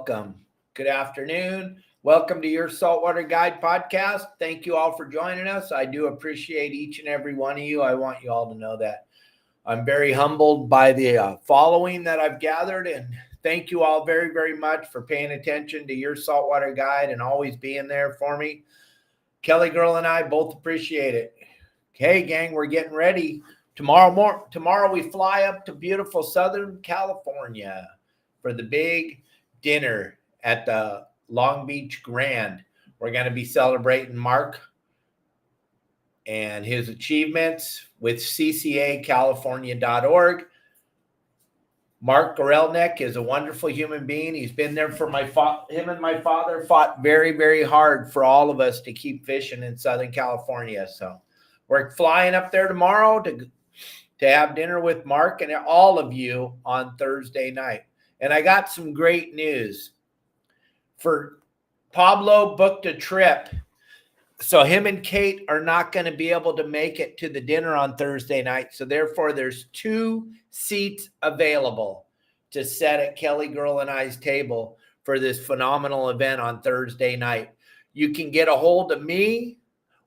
welcome. Good afternoon. Welcome to your Saltwater Guide podcast. Thank you all for joining us. I do appreciate each and every one of you. I want you all to know that I'm very humbled by the following that I've gathered, and thank you all very, very much for paying attention to your Saltwater Guide and always being there for me. Kelly Girl and I both appreciate it. Okay, gang, we're getting ready. Tomorrow we fly up to beautiful Southern California for the big dinner at the Long Beach Grand. We're going to be celebrating Mark and his achievements with CCACalifornia.org. Mark Gorelnik is a wonderful human being. He's been there for him and my father fought very, very hard for all of us to keep fishing in Southern California. So we're flying up there tomorrow to have dinner with Mark and all of you on Thursday night. And I got some great news. For Pablo booked a trip, so him and Kate are not going to be able to make it to the dinner on Thursday night. So therefore, there's 2 seats available to set at Kelly Girl and I's table for this phenomenal event on Thursday night. You can get a hold of me,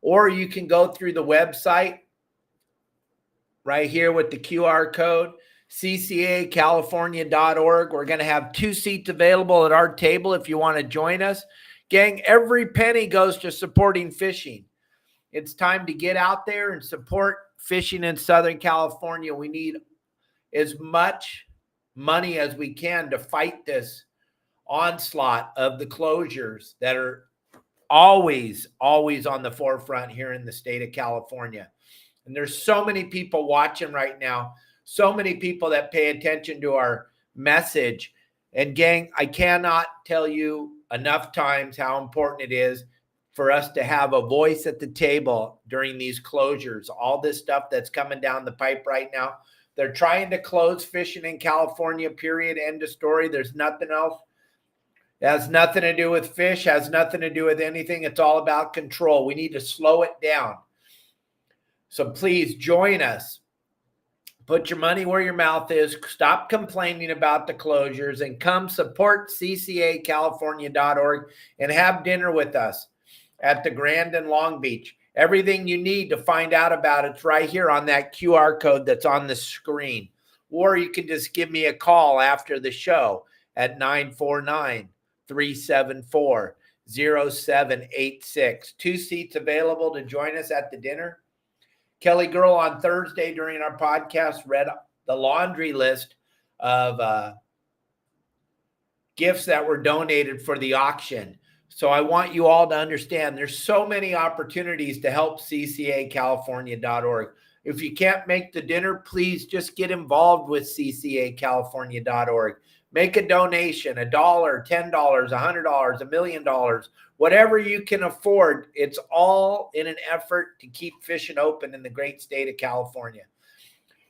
or you can go through the website right here with the QR code, CCACalifornia.org. We're going to have 2 seats available at our table if you want to join us. Gang, every penny goes to supporting fishing. It's time to get out there and support fishing in Southern California. We need as much money as we can to fight this onslaught of the closures that are always on the forefront here in the state of California. And there's so many people watching right now, so many people that pay attention to our message. And gang, I cannot tell you enough times how important it is for us to have a voice at the table during these closures. All this stuff that's coming down the pipe right now. They're trying to close fishing in California, period, end of story. There's nothing else. It has nothing to do with fish, has nothing to do with anything. It's all about control. We need to slow it down. So please join us. Put your money where your mouth is. Stop complaining about the closures and come support CCACalifornia.org and have dinner with us at the Grand in Long Beach. Everything you need to find out about it's right here on that QR code that's on the screen. Or you can just give me a call after the show at 949-374-0786. 2 seats available to join us at the dinner. Kelly Girl on Thursday during our podcast read the laundry list of gifts that were donated for the auction. So I want you all to understand there's so many opportunities to help CCACalifornia.org. If you can't make the dinner, please just get involved with CCACalifornia.org. Make a donation, $1, $10, $100, $1 million, whatever you can afford. It's all in an effort to keep fishing open in the great state of California.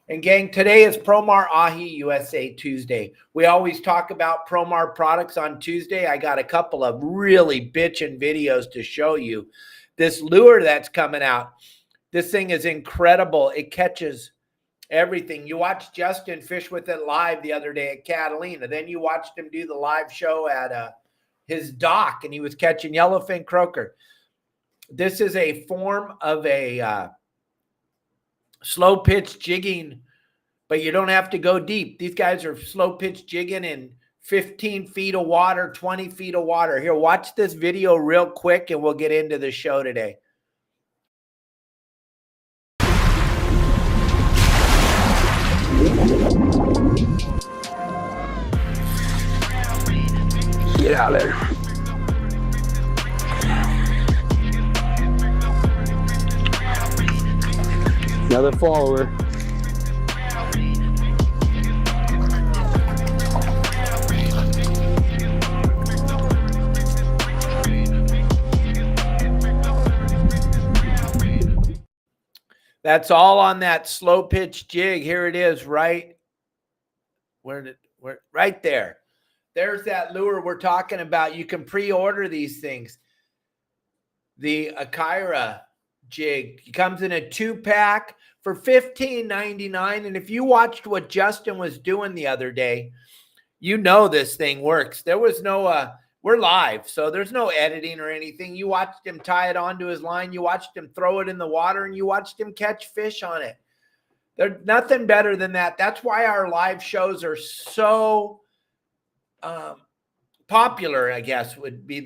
And gang, today is Promar Ahi USA Tuesday. We always talk about Promar products on Tuesday. I got a couple of really bitchin' videos to show you. This lure that's coming out, this thing is incredible. It catches everything. You watched Justin fish with it live the other day at Catalina. Then you watched him do the live show at his dock, and he was catching yellowfin croaker. This is a form of a slow pitch jigging, but you don't have to go deep. These guys are slow pitch jigging in 15 feet of water, 20 feet of water. Here, watch this video real quick, and we'll get into the show today. Get out of there. Another follower. That's all on that slow pitch jig. Here it is, right there. There's that lure we're talking about. You can pre-order these things. The Akira jig. It comes in a 2-pack for $15.99. And if you watched what Justin was doing the other day, You know this thing works. There was no we're live, so there's no editing or anything. You watched him tie it onto his line, you watched him throw it in the water, and you watched him catch fish on it. There's nothing better than that. That's why our live shows are so popular, I guess, would be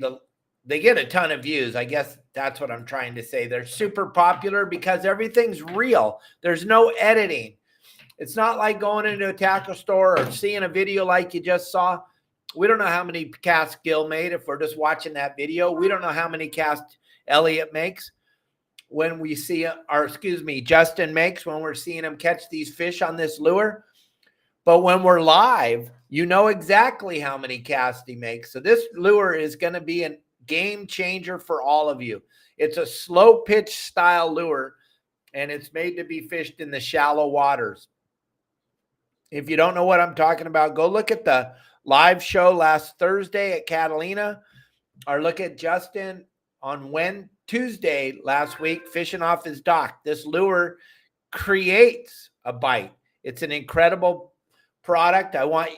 they get a ton of views. I guess that's what I'm trying to say. They're super popular because everything's real. There's no editing. It's not like going into a tackle store or seeing a video like you just saw. We don't know how many casts Gil made if we're just watching that video. We don't know how many casts Elliot makes when we see, or excuse me, Justin makes when we're seeing him catch these fish on this lure. But when we're live, you know exactly how many casts he makes. So this lure is going to be a game changer for all of you. It's a slow pitch style lure, and it's made to be fished in the shallow waters. If you don't know what I'm talking about, go look at the live show last Thursday at Catalina, or look at Justin on Tuesday last week fishing off his dock. This lure creates a bite. It's an incredible product. I want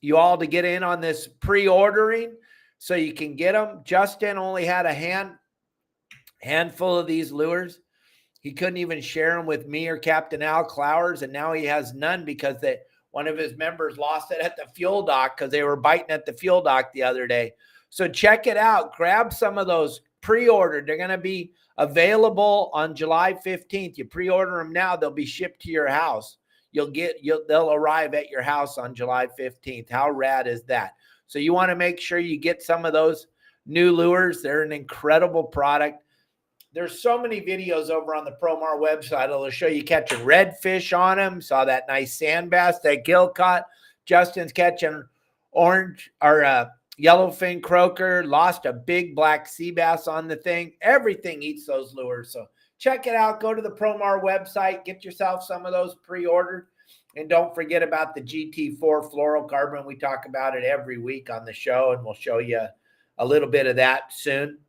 you all to get in on this pre-ordering so you can get them. Justin only had a handful of these lures. He couldn't even share them with me or Captain Al Clowers, and now he has none because one of his members lost it at the fuel dock because they were biting at the fuel dock the other day. So check it out. Grab some of those pre-ordered. They're going to be available on July 15th. You pre-order them now, they'll be shipped to your house. They'll arrive at your house on July 15th. How rad is that? So you want to make sure you get some of those new lures. They're an incredible product. There's so many videos over on the Promar website. It'll show you catching redfish on them. Saw that nice sand bass that Gil caught. Justin's catching orange or yellowfin croaker. Lost a big black sea bass on the thing. Everything eats those lures. So check it out. Go to the Promar website. Get yourself some of those pre-ordered. And don't forget about the GT4 fluorocarbon. We talk about it every week on the show, and we'll show you a little bit of that soon.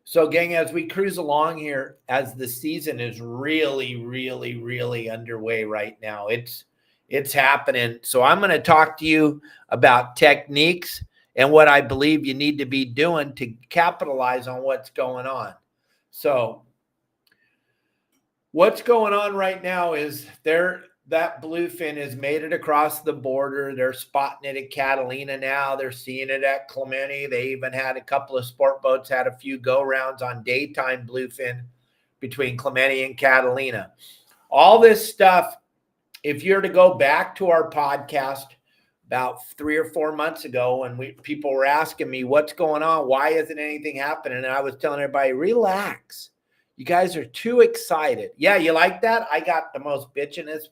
So, gang, as we cruise along here, as the season is really, really, really underway right now, it's happening. So I'm going to talk to you about techniques and what I believe you need to be doing to capitalize on what's going on. So what's going on right now is that bluefin has made it across the border. They're spotting it at Catalina now. They're seeing it at Clemente. They even had a couple of sport boats had a few go-rounds on daytime bluefin between Clemente and Catalina. All this stuff, if you're to go back to our podcast about 3 or 4 months ago when people were asking me what's going on, why isn't anything happening? And I was telling everybody, relax. You guys are too excited. Yeah, you like that? I got the most bitchinest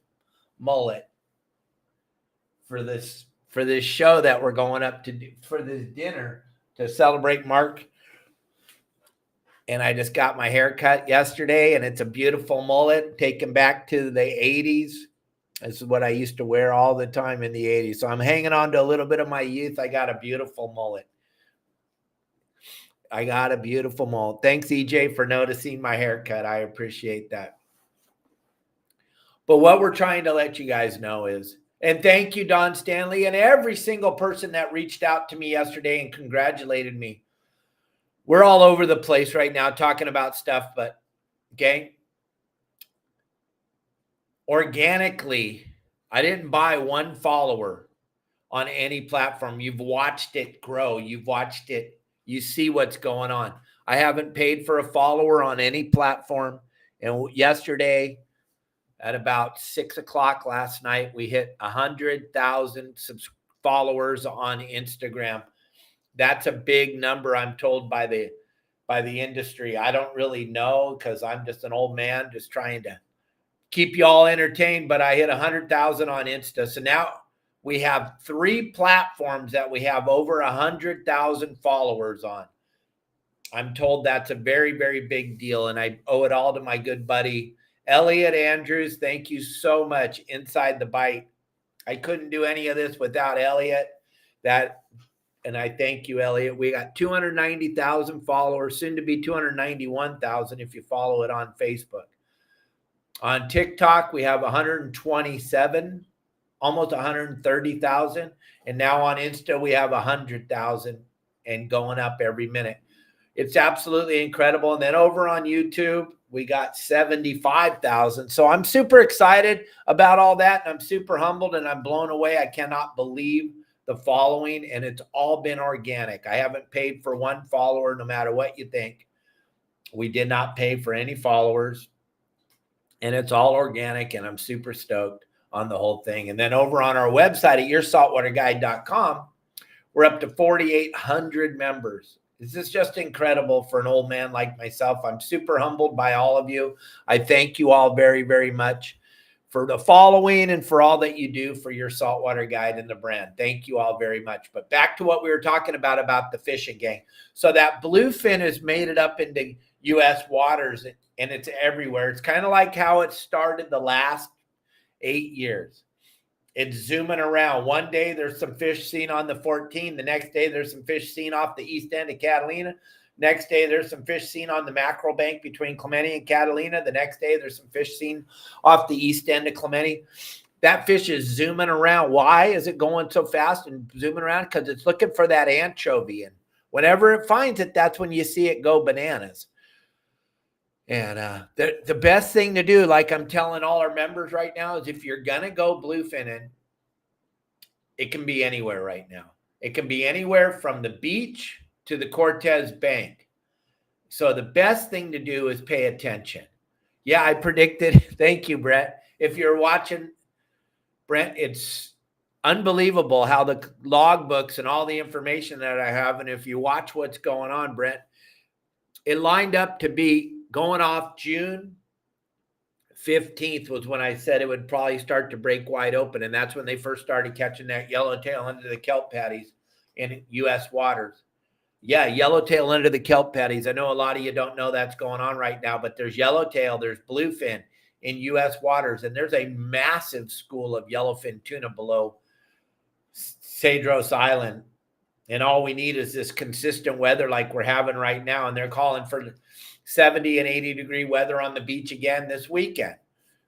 mullet for this show that we're going up to do for this dinner to celebrate Mark. And I just got my hair cut yesterday, and it's a beautiful mullet taken back to the 80s. This is what I used to wear all the time in the 80s. So I'm hanging on to a little bit of my youth. I got a beautiful mullet. Thanks, EJ, for noticing my haircut. I appreciate that. But what we're trying to let you guys know is, and thank you, Don Stanley, and every single person that reached out to me yesterday and congratulated me. We're all over the place right now talking about stuff, but okay. Organically, I didn't buy one follower on any platform. You've watched it grow. You've watched it. You see what's going on. I haven't paid for a follower on any platform. And yesterday at about 6 o'clock last night, we hit 100,000 followers on Instagram. That's a big number, I'm told, by the industry. I don't really know because I'm just an old man just trying to keep you all entertained, but I hit 100,000 on Insta. So now we have 3 platforms that we have over 100,000 followers on. I'm told that's a very, very big deal, and I owe it all to my good buddy, Elliot Andrews. Thank you so much. Inside the Bite. I couldn't do any of this without Elliot. And I thank you, Elliot. We got 290,000 followers, soon to be 291,000 if you follow it on Facebook. On TikTok, we have 127 almost 130,000. And now on Insta, we have 100,000 and going up every minute. It's absolutely incredible. And then over on YouTube, we got 75,000. So I'm super excited about all that. And I'm super humbled and I'm blown away. I cannot believe the following, and it's all been organic. I haven't paid for one follower, no matter what you think. We did not pay for any followers, and it's all organic, and I'm super stoked on the whole thing. And then over on our website at yoursaltwaterguide.com, we're up to 4,800 members. This is just incredible for an old man like myself. I'm super humbled by all of you. I thank you all very, very much for the following and for all that you do for your saltwater guide and the brand. Thank you all very much. But back to what we were talking about the fishing, gang. So that bluefin has made it up into U.S. waters, and it's everywhere. It's kind of like how it started the last 8 years. It's zooming around. One day there's some fish seen on the 14. The next day there's some fish seen off the east end of Catalina. Next day, there's some fish seen on the mackerel bank between Clemente and Catalina. The next day, there's some fish seen off the east end of Clemente. That fish is zooming around. Why is it going so fast and zooming around? Because it's looking for that anchovy. And whenever it finds it, that's when you see it go bananas. And the best thing to do, like I'm telling all our members right now, is if you're going to go bluefinning, it can be anywhere right now. It can be anywhere from the beach to the Cortez Bank. So the best thing to do is pay attention. Yeah, I predicted. Thank you, Brett. If you're watching, Brent, it's unbelievable how the logbooks and all the information that I have, and if you watch what's going on, Brent, it lined up to be going off June 15th was when I said it would probably start to break wide open, and that's when they first started catching that yellowtail under the kelp patties in U.S. waters. Yeah, yellowtail under the kelp patties. I know a lot of you don't know that's going on right now, but there's yellowtail, there's bluefin in U.S. waters, and there's a massive school of yellowfin tuna below Cedros Island. And all we need is this consistent weather like we're having right now, and they're calling for 70 and 80 degree weather on the beach again this weekend.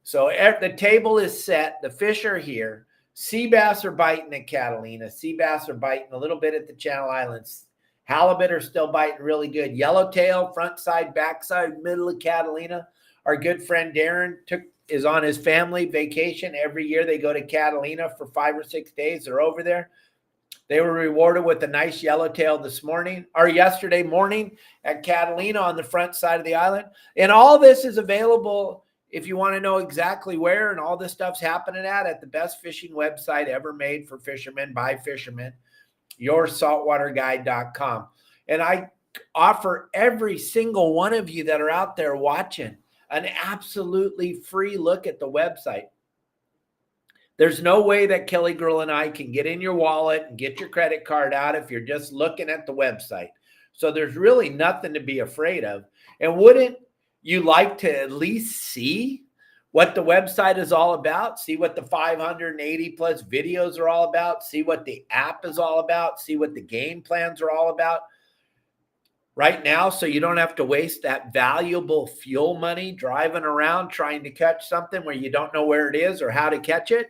So the table is set. The fish are here. Sea bass are biting at Catalina. Sea bass are biting a little bit at the Channel Islands. Halibut are still biting really good. Yellowtail, front side, back side, middle of Catalina. Our good friend Darren is on his family vacation. Every year they go to Catalina for 5 or 6 days. They're over there. They were rewarded with a nice yellowtail yesterday morning at Catalina on the front side of the island. And all this is available if you want to know exactly where and all this stuff's happening at the best fishing website ever made for fishermen by fishermen, yoursaltwaterguide.com. And I offer every single one of you that are out there watching an absolutely free look at the website. There's no way that Kelly Girl and I can get in your wallet and get your credit card out if you're just looking at the website. So there's really nothing to be afraid of. And wouldn't you like to at least see what the website is all about? See what the 580 plus videos are all about? See what the app is all about? See what the game plans are all about right now, so you don't have to waste that valuable fuel money driving around trying to catch something where you don't know where it is or how to catch it?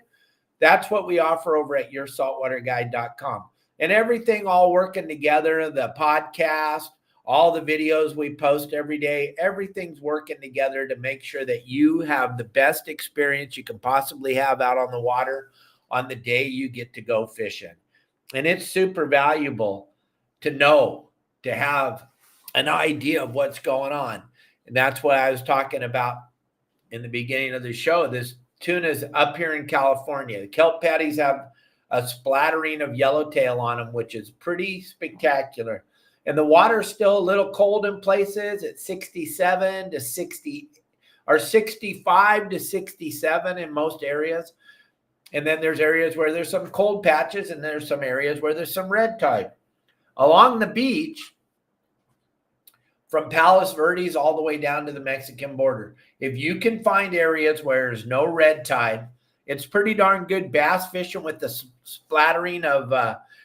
That's what we offer over at yoursaltwaterguide.com. And everything all working together, the podcast, all the videos we post every day, everything's working together to make sure that you have the best experience you can possibly have out on the water on the day you get to go fishing. And it's super valuable to know, to have an idea of what's going on. And that's what I was talking about in the beginning of the show. This tuna's up here in California. The kelp patties have a splattering of yellowtail on them, which is pretty spectacular. And the water's still a little cold in places at 67 to 60 or 65 to 67 in most areas. And then there's areas where there's some cold patches, and there's some areas where there's some red tide. Along the beach, from Palos Verdes all the way down to the Mexican border, if you can find areas where there's no red tide, it's pretty darn good bass fishing with the splattering of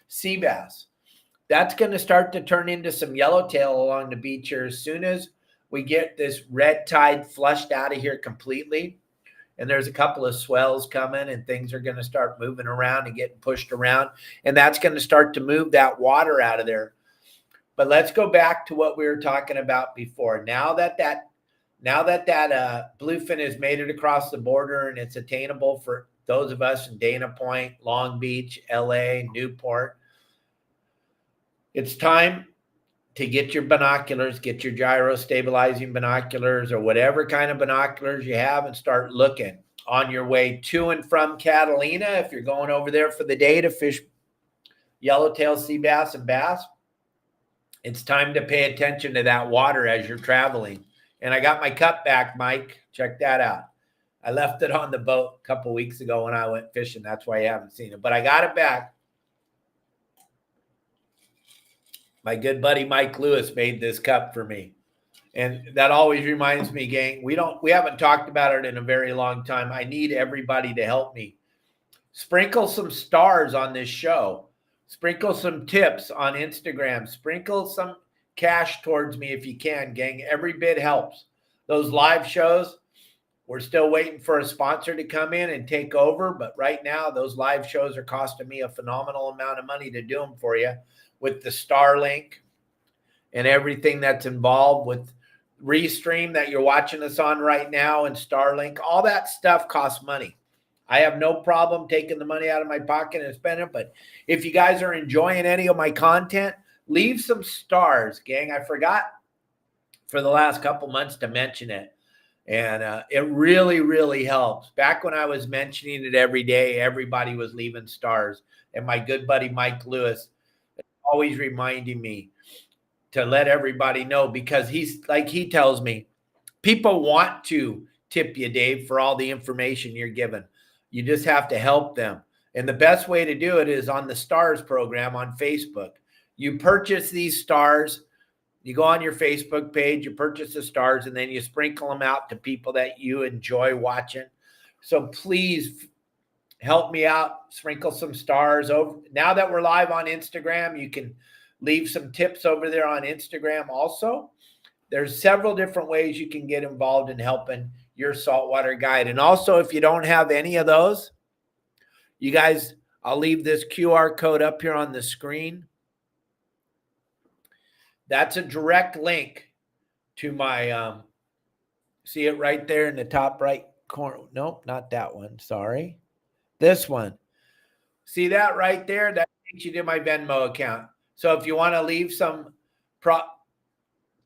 sea bass. That's going to start to turn into some yellowtail along the beach here as soon as we get this red tide flushed out of here completely. and there's a couple of swells coming, and things are going to start moving around and getting pushed around, and that's going to start to move that water out of there. But let's go back to what we were talking about before. Now that bluefin has made it across the border and it's attainable for those of us in Dana Point, Long Beach, LA, Newport, it's time to get your binoculars, get your gyro stabilizing binoculars or whatever kind of binoculars you have, and start looking on your way to and from Catalina. If you're going over there for the day to fish yellowtail sea bass and bass, it's time to pay attention to that water as you're traveling. And I got my cup back, Mike. Check that out. I left it on the boat a couple weeks ago when I went fishing. That's why you haven't seen it. But I got it back. My good buddy Mike Lewis made this cup for me. And that always reminds me, gang, we haven't talked about it in a very long time. I need everybody to help me. Sprinkle some stars on this show. Sprinkle some tips on Instagram. Sprinkle some cash towards me if you can, gang. Every bit helps. Those live shows, we're still waiting for a sponsor to come in and take over. But right now, those live shows are costing me a phenomenal amount of money to do them for you, with the Starlink and everything that's involved with Restream that you're watching us on right now, and Starlink. All that stuff costs money. I have no problem taking the money out of my pocket and spending it. But if you guys are enjoying any of my content, leave some stars, gang. I forgot for the last couple months to mention it. And it really, really helps. Back when I was mentioning it every day, everybody was leaving stars. And my good buddy Mike Lewis always reminding me to let everybody know, because he's like, he tells me people want to tip you, Dave, for all the information you're giving. You just have to help them. And the best way to do it is on the stars program on Facebook. You purchase these stars, you go on your Facebook page, you purchase the stars, and then you sprinkle them out to people that you enjoy watching. So please help me out. Sprinkle some stars over. Now that we're live on Instagram, you can leave some tips over there on Instagram also. There's several different ways you can get involved in helping your saltwater guide. And also, if you don't have any of those, you guys, I'll leave this QR code up here on the screen. That's a direct link to my, see it right there in the top right corner. Nope, not that one. Sorry. This one. See that right there? That takes you to my Venmo account. So if you want to leave some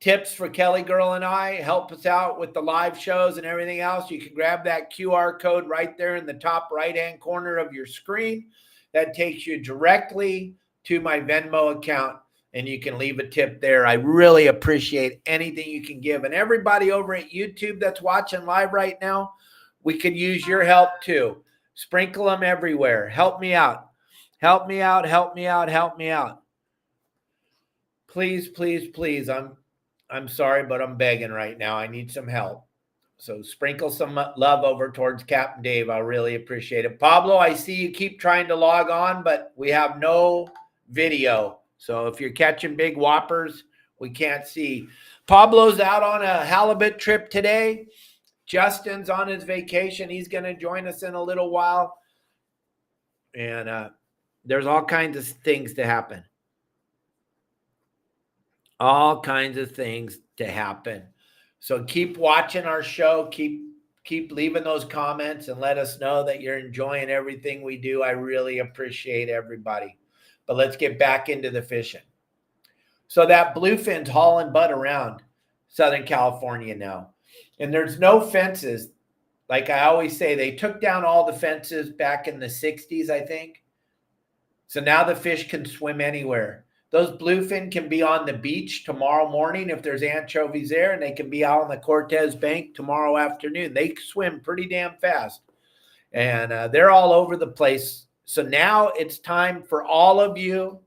tips for Kelly Girl and I, help us out with the live shows and everything else, you can grab that QR code right there in the top right-hand corner of your screen. That takes you directly to my Venmo account, and you can leave a tip there. I really appreciate anything you can give. And everybody over at YouTube that's watching live right now, we could use your help too. Sprinkle them everywhere. Help me out. Help me out. Help me out. Help me out. Please, please, please. I'm sorry, but I'm begging right now. I need some help. So sprinkle some love over towards Captain Dave. I really appreciate it. Pablo, I see you keep trying to log on, but we have no video. So if you're catching big whoppers, we can't see. Pablo's out on a halibut trip today. Justin's on his vacation. He's going to join us in a little while. And there's all kinds of things to happen. All kinds of things to happen. So keep watching our show. Keep leaving those comments and let us know that you're enjoying everything we do. I really appreciate everybody. But let's get back into the fishing. So that bluefin's hauling butt around Southern California now. And there's no fences. Like I always say, they took down all the fences back in the 60s, I think. So now the fish can swim anywhere. Those bluefin can be on the beach tomorrow morning if there's anchovies there, and they can be out on the Cortez Bank tomorrow afternoon. They swim pretty damn fast. And they're all over the place. So now it's time for all of you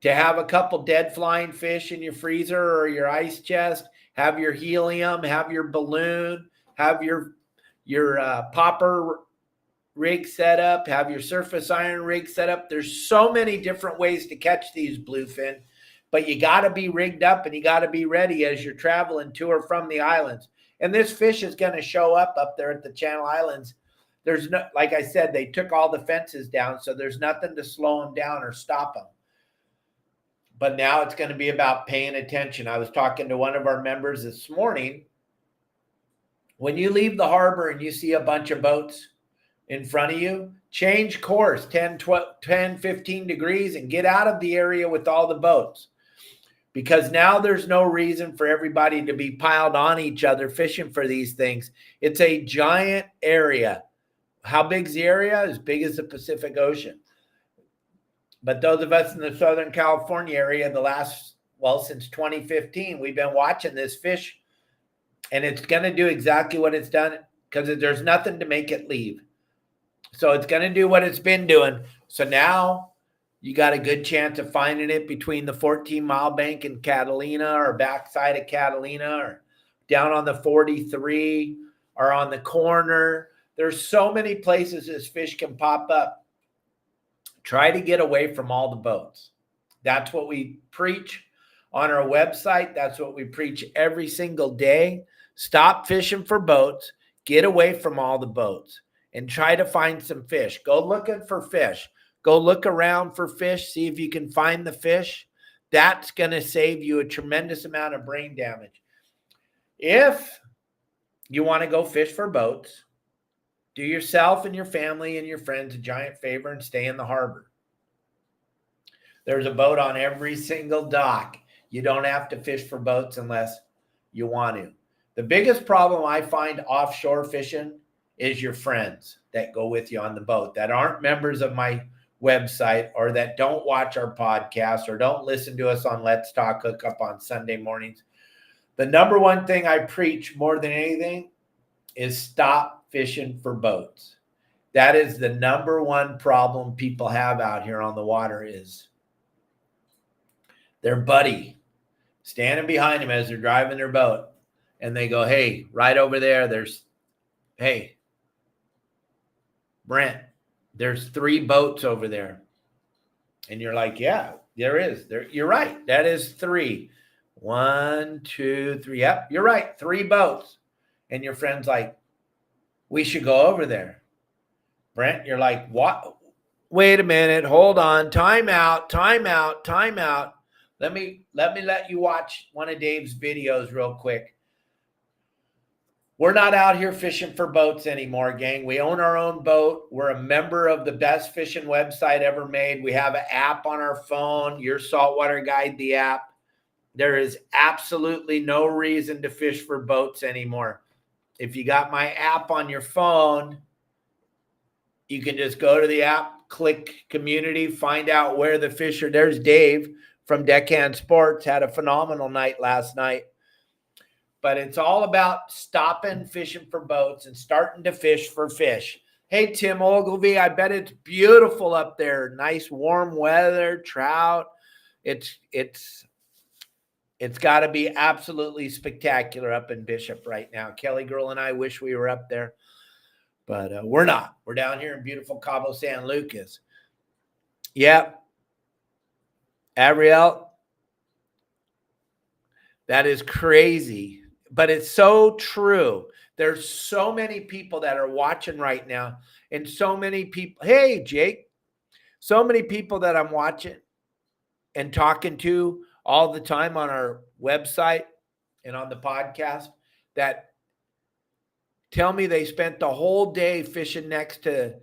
to have a couple dead flying fish in your freezer or your ice chest, have your helium, have your balloon, have your popper rig set up, have your surface iron rig set up. There's so many different ways to catch these bluefin, but you got to be rigged up and you got to be ready as you're traveling to or from the islands. And this fish is going to show up there at the Channel Islands. There's no, like I said, they took all the fences down, so there's nothing to slow them down or stop them. But now it's going to be about paying attention. I was talking to one of our members this morning. When you leave the harbor and you see a bunch of boats in front of you, change course 10, 15 degrees and get out of the area with all the boats. Because now there's no reason for everybody to be piled on each other fishing for these things. It's a giant area. How big's the area? As big as the Pacific Ocean. But those of us in the Southern California area, since 2015, we've been watching this fish, and it's going to do exactly what it's done because there's nothing to make it leave. So it's going to do what it's been doing. So now you got a good chance of finding it between the 14-mile bank in Catalina or backside of Catalina or down on the 43 or on the corner. There's so many places this fish can pop up. Try to get away from all the boats. That's what we preach on our website. That's what we preach every single day. Stop fishing for boats. Get away from all the boats and try to find some fish. Go looking for fish. Go look around for fish. See if you can find the fish. That's going to save you a tremendous amount of brain damage. If you want to go fish for boats, do yourself and your family and your friends a giant favor and stay in the harbor. There's a boat on every single dock. You don't have to fish for boats unless you want to. The biggest problem I find offshore fishing is your friends that go with you on the boat that aren't members of my website or that don't watch our podcast or don't listen to us on Let's Talk Hookup on Sunday mornings. The number one thing I preach more than anything is stop fishing for boats. That is the number one problem people have out here on the water is their buddy standing behind them as they're driving their boat. And they go, hey, right over there, hey, Brent, there's 3 boats over there. And you're like, yeah, there is. You're right. That is 3. 1, 2, 3. Yep, you're right. 3 boats. And your friend's like, we should go over there. Brent, you're like, what? Wait a minute. Hold on. Time out. Let me let you watch one of Dave's videos real quick. We're not out here fishing for boats anymore, gang. We own our own boat. We're a member of the best fishing website ever made. We have an app on our phone, Your Saltwater Guide, the app. There is absolutely no reason to fish for boats anymore. If you got my app on your phone, you can just go to the app, click community, find out where the fish are. There's Dave from Deckhand Sports, had a phenomenal night last night. But it's all about stopping fishing for boats and starting to fish for fish. Hey, Tim Ogilvy, I bet it's beautiful up there. Nice warm weather, trout. It's got to be absolutely spectacular up in Bishop right now. Kelly Girl and I wish we were up there, but we're not. We're down here in beautiful Cabo San Lucas. Yep. Ariel, that is crazy, but it's so true. There's so many people that are watching right now, and so many people. Hey, Jake, so many people that I'm watching and talking to all the time on our website and on the podcast that tell me they spent the whole day fishing next to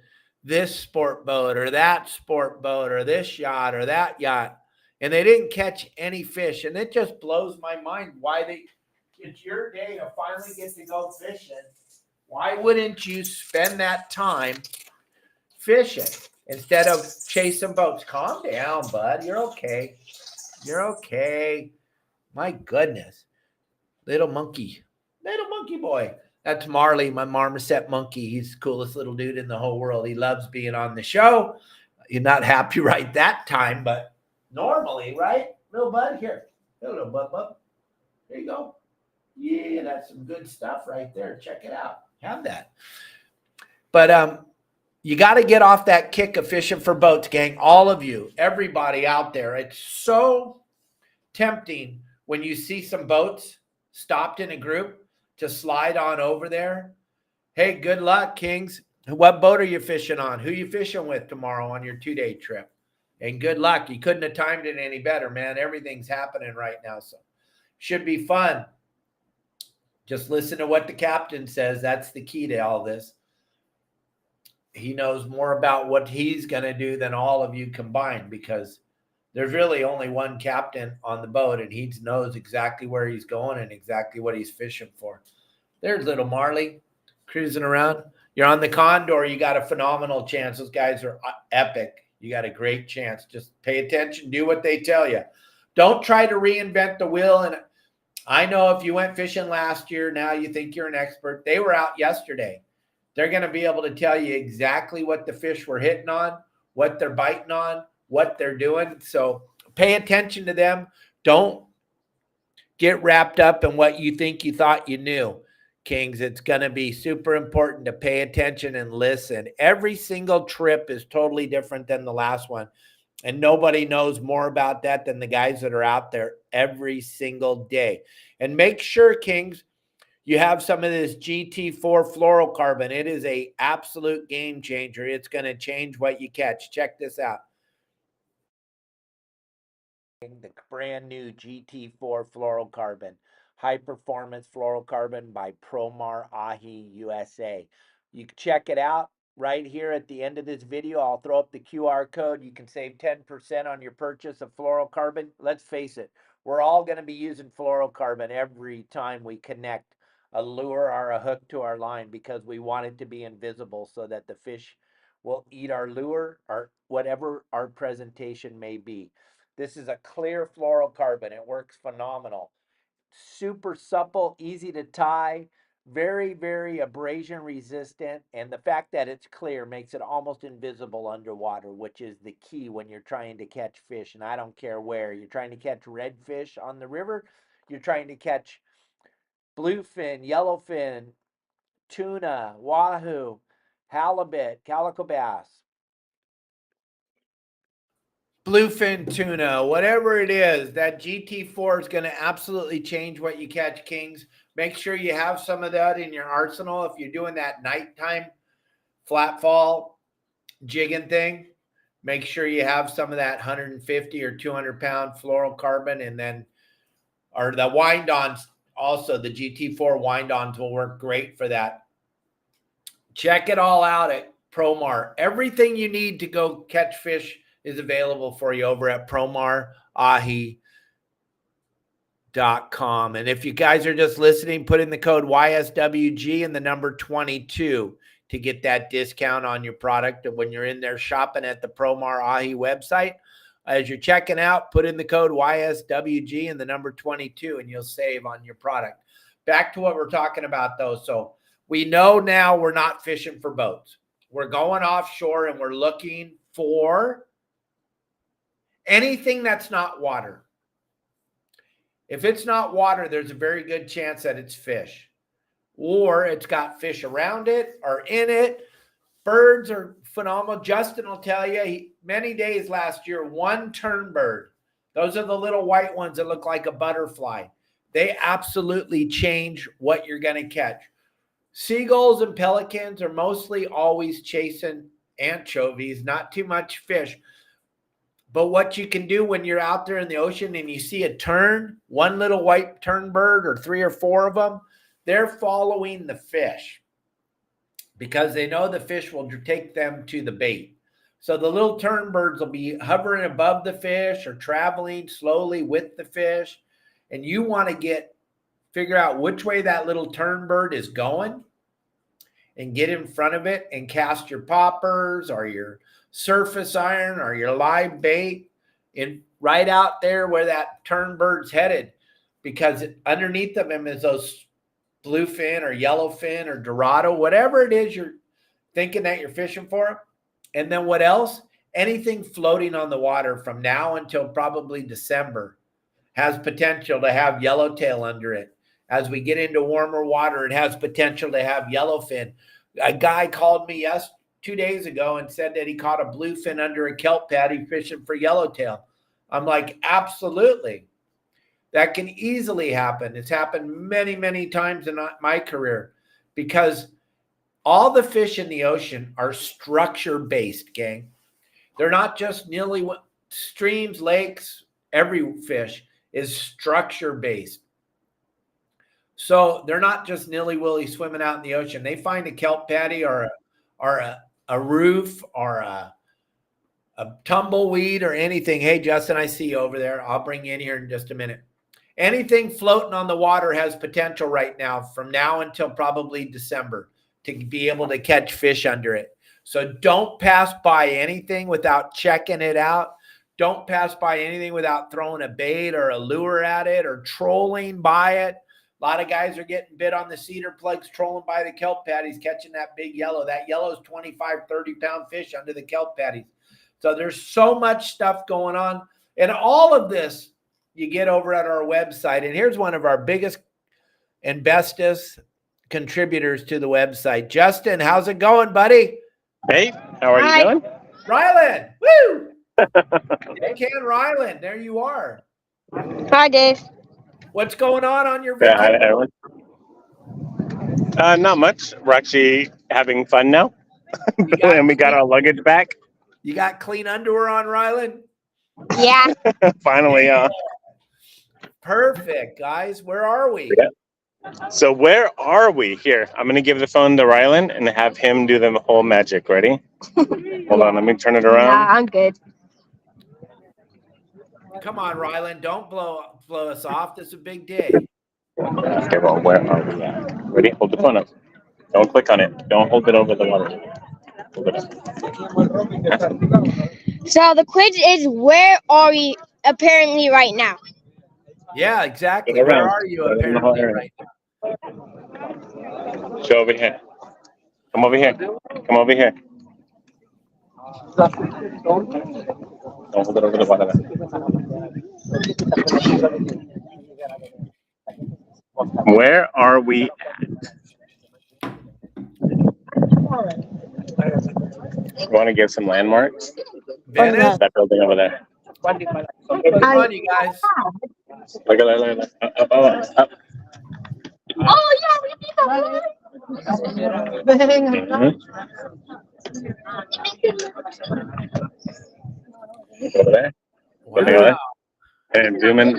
this sport boat or that sport boat or this yacht or that yacht, and they didn't catch any fish. And it just blows my mind why it's your day to finally get to go fishing. Why wouldn't you spend that time fishing instead of chasing boats? Calm down, bud. You're okay. You're okay. My goodness. Little monkey boy. That's Marley, my marmoset monkey. He's the coolest little dude in the whole world. He loves being on the show. You're not happy right that time, but normally, right? Little bud, here. Little bud. There you go. Yeah, that's some good stuff right there. Check it out. Have that. But you got to get off that kick of fishing for boats, gang. All of you, everybody out there. It's so tempting when you see some boats stopped in a group to slide on over there. Hey, good luck, Kings. What boat are you fishing on? Who you fishing with tomorrow on your 2-day trip? And good luck. You couldn't have timed it any better, man. Everything's happening right now, so should be fun. Just listen to what the captain says. That's the key to all this. He knows more about what he's going to do than all of you combined, because there's really only one captain on the boat, and he knows exactly where he's going and exactly what he's fishing for. There's little Marley cruising around. You're on the Condor. You got a phenomenal chance. Those guys are epic. You got a great chance. Just pay attention. Do what they tell you. Don't try to reinvent the wheel. And I know if you went fishing last year, now you think you're an expert. They were out yesterday. They're going to be able to tell you exactly what the fish were hitting on, what they're biting on, what they're doing. So pay attention to them. Don't get wrapped up in what you think you thought you knew, Kings. It's going to be super important to pay attention and listen. Every single trip is totally different than the last one. And nobody knows more about that than the guys that are out there every single day. And make sure, Kings, you have some of this GT4 fluorocarbon. It is an absolute game changer. It's going to change what you catch. Check this out. The brand new GT4 fluorocarbon, high performance fluorocarbon by Promar Ahi USA. You can check it out right here at the end of this video. I'll throw up the QR code. You can save 10% on your purchase of fluorocarbon. Let's face it, we're all going to be using fluorocarbon every time we connect a lure or a hook to our line, because we want it to be invisible so that the fish will eat our lure or whatever our presentation may be. This is a clear fluorocarbon. It works phenomenal. Super supple, easy to tie, very, very abrasion resistant. And the fact that it's clear makes it almost invisible underwater, which is the key when you're trying to catch fish. And I don't care where. You're trying to catch redfish on the river. You're trying to catch bluefin, yellowfin, tuna, wahoo, halibut, calico bass, bluefin tuna, whatever it is, that GT4 is going to absolutely change what you catch, Kings. Make sure you have some of that in your arsenal. If you're doing that nighttime flat fall jigging thing, make sure you have some of that 150 or 200 pound fluorocarbon, and then, or the wind-ons. Also, the GT4 wind-ons will work great for that. Check it all out at Promar. Everything you need to go catch fish is available for you over at PromarAhi.com. And if you guys are just listening, put in the code YSWG and the number 22 to get that discount on your product. And when you're in there shopping at the Promar Ahi website, as you're checking out, put in the code YSWG and the number 22, and you'll save on your product. Back to what we're talking about, though. So we know now we're not fishing for boats. We're going offshore, and we're looking for anything that's not water. If it's not water, there's a very good chance that it's fish, or it's got fish around it or in it. Birds are phenomenal. Justin will tell you, many days last year, one turnbird. Those are the little white ones that look like a butterfly. They absolutely change what you're going to catch. Seagulls and pelicans are mostly always chasing anchovies, not too much fish. But what you can do when you're out there in the ocean and you see a tern, one little white turnbird or 3 or 4 of them, they're following the fish, because they know the fish will take them to the bait. So the little turnbirds will be hovering above the fish or traveling slowly with the fish. And you want to figure out which way that little turnbird is going and get in front of it and cast your poppers or your surface iron or your live bait in right out there where that turnbird's headed, because underneath of him is those bluefin or yellowfin or dorado, whatever it is you're thinking that you're fishing for. And then what else? Anything floating on the water from now until probably December has potential to have yellowtail under it. As we get into warmer water, it has potential to have yellowfin. A guy called me 2 days ago and said that he caught a bluefin under a kelp patty fishing for yellowtail. I'm like, absolutely. That can easily happen. It's happened many, many times in my career because all the fish in the ocean are structure-based, gang. They're not just streams, lakes, every fish is structure-based. So they're not just nilly-willy swimming out in the ocean. They find a kelp patty or a roof or a tumbleweed or anything. Hey, Justin, I see you over there. I'll bring you in here in just a minute. Anything floating on the water has potential right now from now until probably December to be able to catch fish under it. So don't pass by anything without checking it out. Don't pass by anything without throwing a bait or a lure at it or trolling by it. A lot of guys are getting bit on the cedar plugs, trolling by the kelp patties, catching that big yellow. That yellow is 25, 30-pound fish under the kelp patties. So there's so much stuff going on. And all of this you get over at our website. And here's one of our biggest and bestest contributors to the website. Justin, how's it going, buddy? Hey, how are you doing? Ryland, woo! Ken Ryland, there you are. Hi, Dave. What's going on your Yeah, vacation? hi, everyone. Not much. We're actually having fun now. And we got our luggage back. You got clean underwear on, Ryland? Yeah. Finally. Perfect, guys. Where are we? Yeah. So where are we? Here, I'm going to give the phone to Ryland and have him do the whole magic. Ready? Hold on. Let me turn it around. Nah, I'm good. Come on, Ryland. Don't blow us off. This is a big day. Okay, well, where are we at? Ready? Hold the phone up. Don't click on it. Don't hold it over the water. Hold it up. So the quiz is, where are we apparently right now? Yeah, exactly. Look around. Where are you apparently right now? Show over here. Come over here. Come over here. Don't hold it over the water. Where are we at? You want to give some landmarks? Venice? That building over there. Come on, you guys. Look at that. Up. Oh, yeah, we need Over there. Wow. And zoom in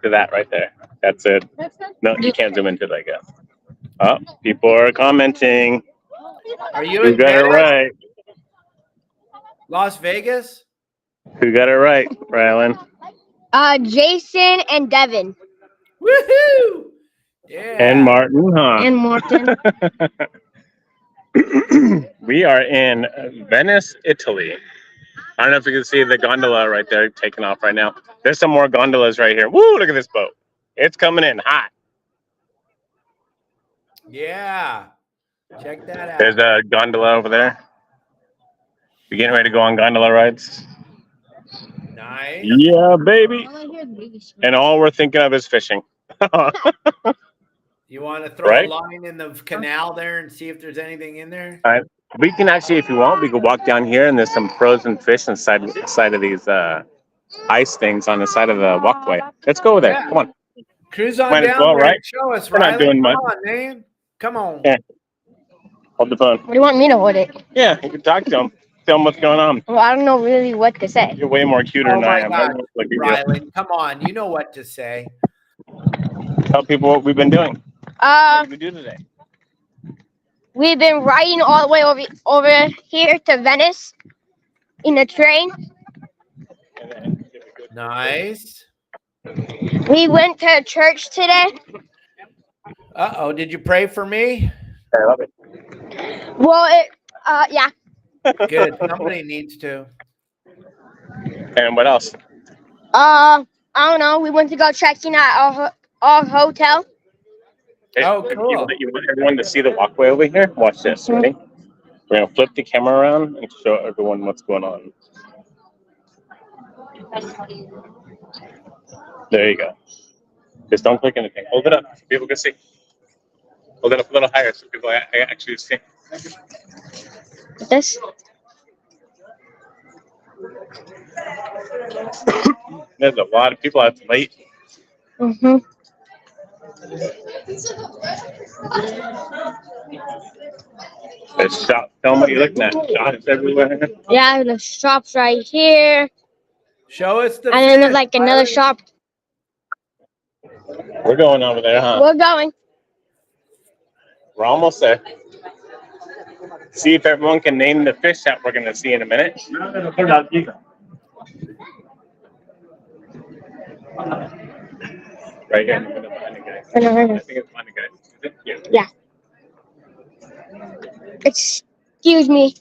to that right there. That's it. No, you can't zoom into that, I guess. Oh, people are commenting. Are you Who in got it Venice? right? Las Vegas? Who got it right, Rylan? Jason and Devin. Woohoo! Yeah. And Martin, huh? And Morton. We are in Venice, Italy. I don't know if you can see the gondola right there taking off right now. There's some more gondolas right here. Woo, look at this boat. It's coming in hot. Yeah. Check that out. There's a gondola over there. You getting ready to go on gondola rides? Nice. Yeah, baby. And all we're thinking of is fishing. You want to throw Right? a line in the canal there and see if there's anything in there? All right. We can actually, if you want, we could walk down here and there's some frozen fish inside of these ice things on the side of the walkway. Let's go over there. Yeah. Come on. Cruise on Might as down well, there right? and show us, We're not Riley. doing much. Come on, man. Come on. Yeah. Hold the phone. What do you want me to hold it? Yeah, you can talk to them. Tell them what's going on. Well, I don't know really what to say. You're way more cuter Oh than I my am. God, Look at you. Riley. Come on. You know what to say. Tell people what we've been doing. What did we do today? We've been riding all the way over here to Venice in a train. Nice. We went to church today. Uh-oh. Did you pray for me? I love it. Well, yeah. Good. Somebody needs to. And what else? I don't know. We went to go checking out our hotel. Oh, cool. You want everyone to see the walkway over here? Watch this. Ready? We're going to flip the camera around and show everyone what's going on. There you go. Just don't click anything. Hold it up so people can see. Hold it up a little higher so people actually see. This. There's a lot of people out late. Mm-hmm. The shop. Tell me what you're looking at. Shots everywhere. Yeah, the shop's right here, Show us the and fish. then like another Rylan. shop. We're going over there, huh? We're going. We're almost there. See if everyone can name the fish that we're going to see in a minute. Right here in the middle behind the guys. I know. I think it's behind the guys. Is it? Here. Yeah. Excuse me.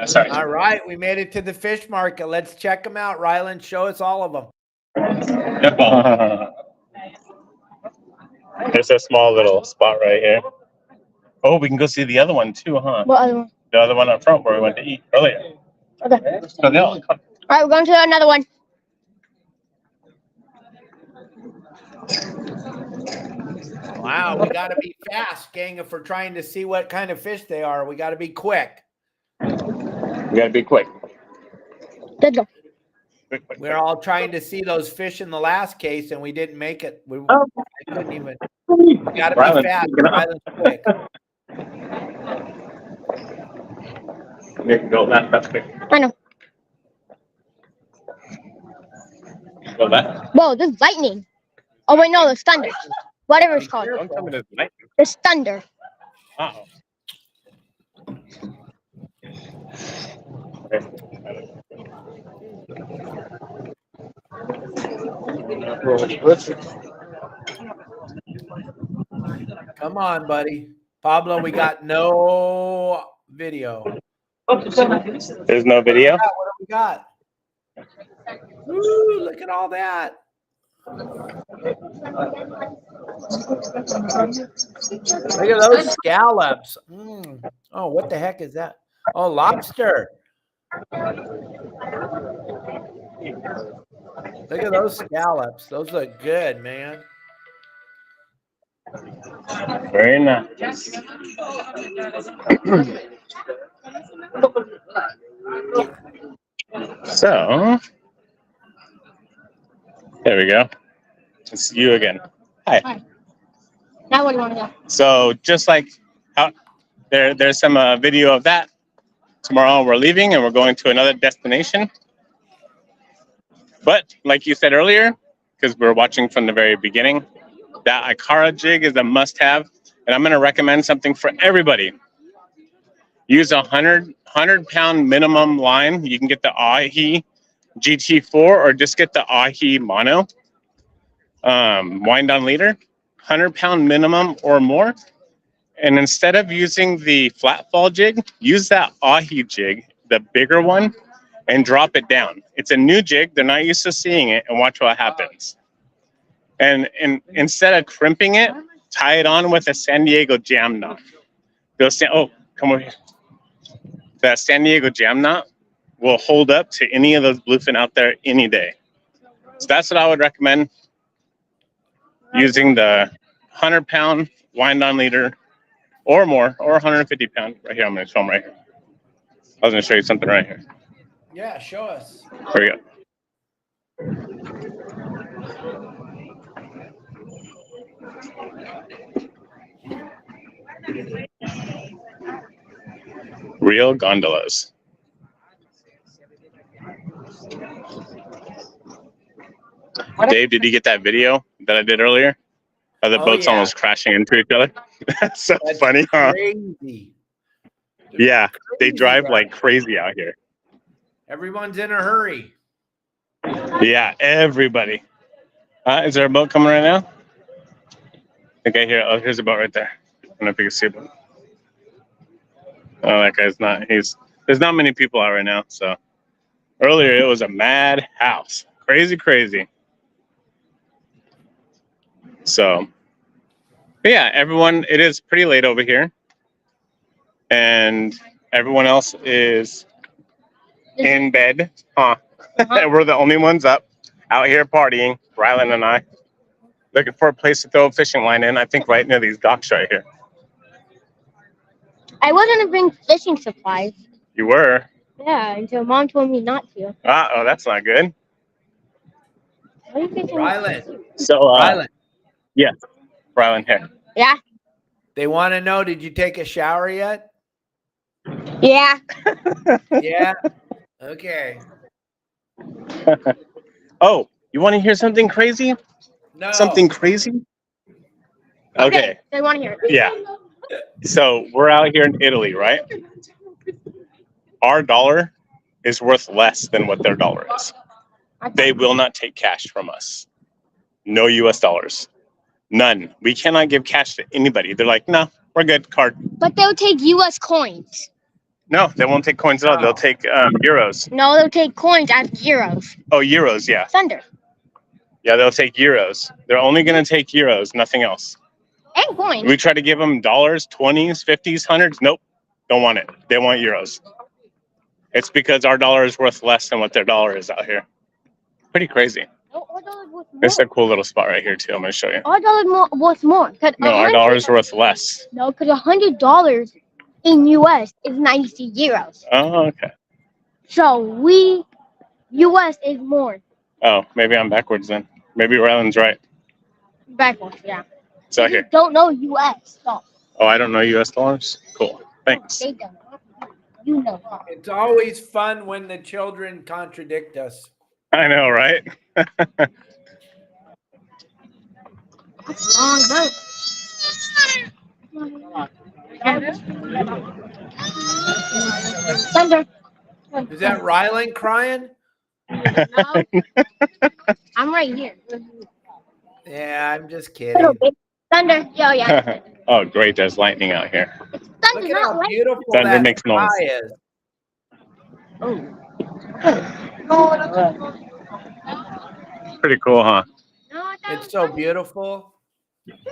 Sorry. All right, we made it to the fish market. Let's check them out, Rylan. Show us all of them. There's a small little spot right here. Oh, we can go see the other one too, huh? What other one? The other one up front where we went to eat earlier. Okay. So no. All right, we're going to another one. Wow, we got to be fast, gang. If we're trying to see what kind of fish they are, we got to be quick. We gotta be quick. Let's go. Quick. We're all trying to see those fish in the last case, and we didn't make it. We couldn't even. We got to be Rylan, fast. get up. Rylan's quick. Nick, go that's quick. I know. Go that. Whoa, there's lightning. Oh wait, no, there's thunder. Whatever it's called. Don't tell me there's lightning. There's thunder. Uh-oh. Come on, buddy. Pablo, we got no video. There's no video? What do we got? Ooh, look at all that. Look at those scallops. Oh, what the heck is that? Oh, lobster. Look at those scallops. Those look good, man. Very nice. So, there we go. It's you again. Hi. Now what do you want to go? So, just like how there's some video of that. Tomorrow we're leaving and we're going to another destination. But like you said earlier, because we're watching from the very beginning, that Ikara jig is a must-have, and I'm going to recommend something for everybody. Use a 100-pound minimum line. You can get the Ahi GT4 or just get the Ahi Mono wind on leader, 100-pound minimum or more. And instead of using the flat fall jig, use that Ahi jig, the bigger one, and drop it down. It's a new jig. They're not used to seeing it, and watch what happens. And instead of crimping it, tie it on with a San Diego jam knot. Oh, come over here. That San Diego jam knot will hold up to any of those bluefin out there any day. So that's what I would recommend. Using the 100-pound wind on leader or more, or 150-pound. Right here, I'm going to show them right here. I was going to show you something right here. Yeah, show us. There we go. Real gondolas. Dave, did you get that video that I did earlier? Of the boats almost crashing into each other? That's so funny, huh? Crazy. Yeah, they drive like crazy out here. Everyone's in a hurry. Yeah, everybody. Is there a boat coming right now? Okay, here. Oh, here's a boat right there. I don't know if you can see it. Oh, that guy's not. There's not many people out right now. So earlier it was a mad house. Crazy. So, but yeah, everyone, it is pretty late over here. And everyone else is in bed. Huh? We're the only ones up out here partying, Rylan and I. Looking for a place to throw a fishing line in. I think right near these docks right here. I was going to bring fishing supplies. You were? Yeah, until Mom told me not to. Oh, that's not good. What are you fishing? Rylan. So, Rylan. yeah, Rylan here. Yeah. They want to know, did you take a shower yet? Yeah. Yeah. Okay. Oh, you want to hear something crazy? No. Something crazy? Okay. They want to hear it. Yeah. So we're out here in Italy, right? Our dollar is worth less than what their dollar is. They will not take cash from us. No US dollars. None. We cannot give cash to anybody. They're like, no, we're good. Card. But they'll take US coins. No, they won't take coins at all. They'll take euros. No, they'll take coins as euros. Oh, euros, yeah. Thunder. Yeah, they'll take euros. They're only going to take euros, nothing else. And coins. We try to give them dollars, 20s, 50s, 100s. Nope, don't want it. They want euros. It's because our dollar is worth less than what their dollar is out here. Pretty crazy. No, our dollar worth more. This is a cool little spot right here, too. I'm going to show you. Our dollar worth more. No, our dollar is worth less. No, because $100 in US is 96 euros. Oh, okay. So US is more. Oh, maybe I'm backwards then. Maybe Rylan's right. Backwards, yeah. It's out here. Don't know US stuff. Oh, I don't know US dollars? Cool. Thanks. They don't. You know. It's always fun when the children contradict us. I know, right? Long boat. Thunder. Is that Rylan crying? No. I'm right here. Yeah, I'm just kidding. Thunder. Oh, yeah. Oh, great. There's lightning out here. It's thunder, Look at not how lightning. beautiful Thunder that makes noise. sky is. Pretty cool, huh? No, I thought It's so beautiful.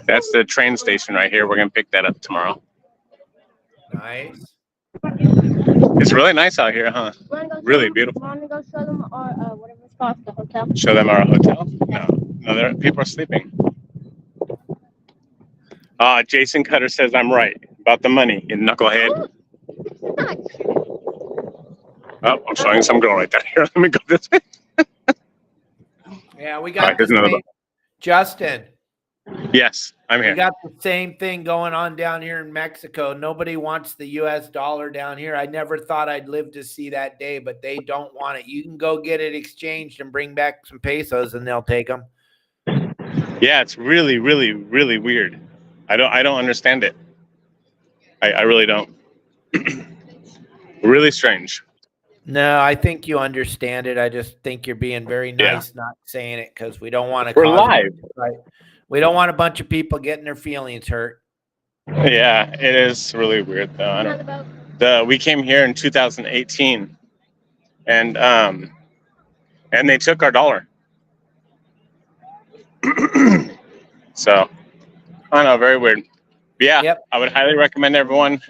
That's the train station right here. We're going to pick that up tomorrow. Nice. It's really nice out here, huh? Really beautiful. Want to go show them our whatever it's called, the hotel? Show them our hotel? No, people are sleeping. Jason Cutter says I'm right about the money, you knucklehead. Oh, I'm showing some girl right there. Here, let me go this way. Yeah, we All got right, there's the another same, Justin. Yes, I'm We here. got the same thing going on down here in Mexico. Nobody wants the US dollar down here. I never thought I'd live to see that day, but they don't want it. You can go get it exchanged and bring back some pesos and they'll take them. Yeah, it's really, really, really weird. I don't understand it. I really don't. Really strange. No, I think you understand it. I just think you're being very nice not saying it because we don't want to. We're live. Right. We don't want a bunch of people getting their feelings hurt. Yeah, it is really weird though. I don't, we came here in 2018, and they took our dollar. So I don't know, very weird. But yeah, Yep. I would highly recommend everyone.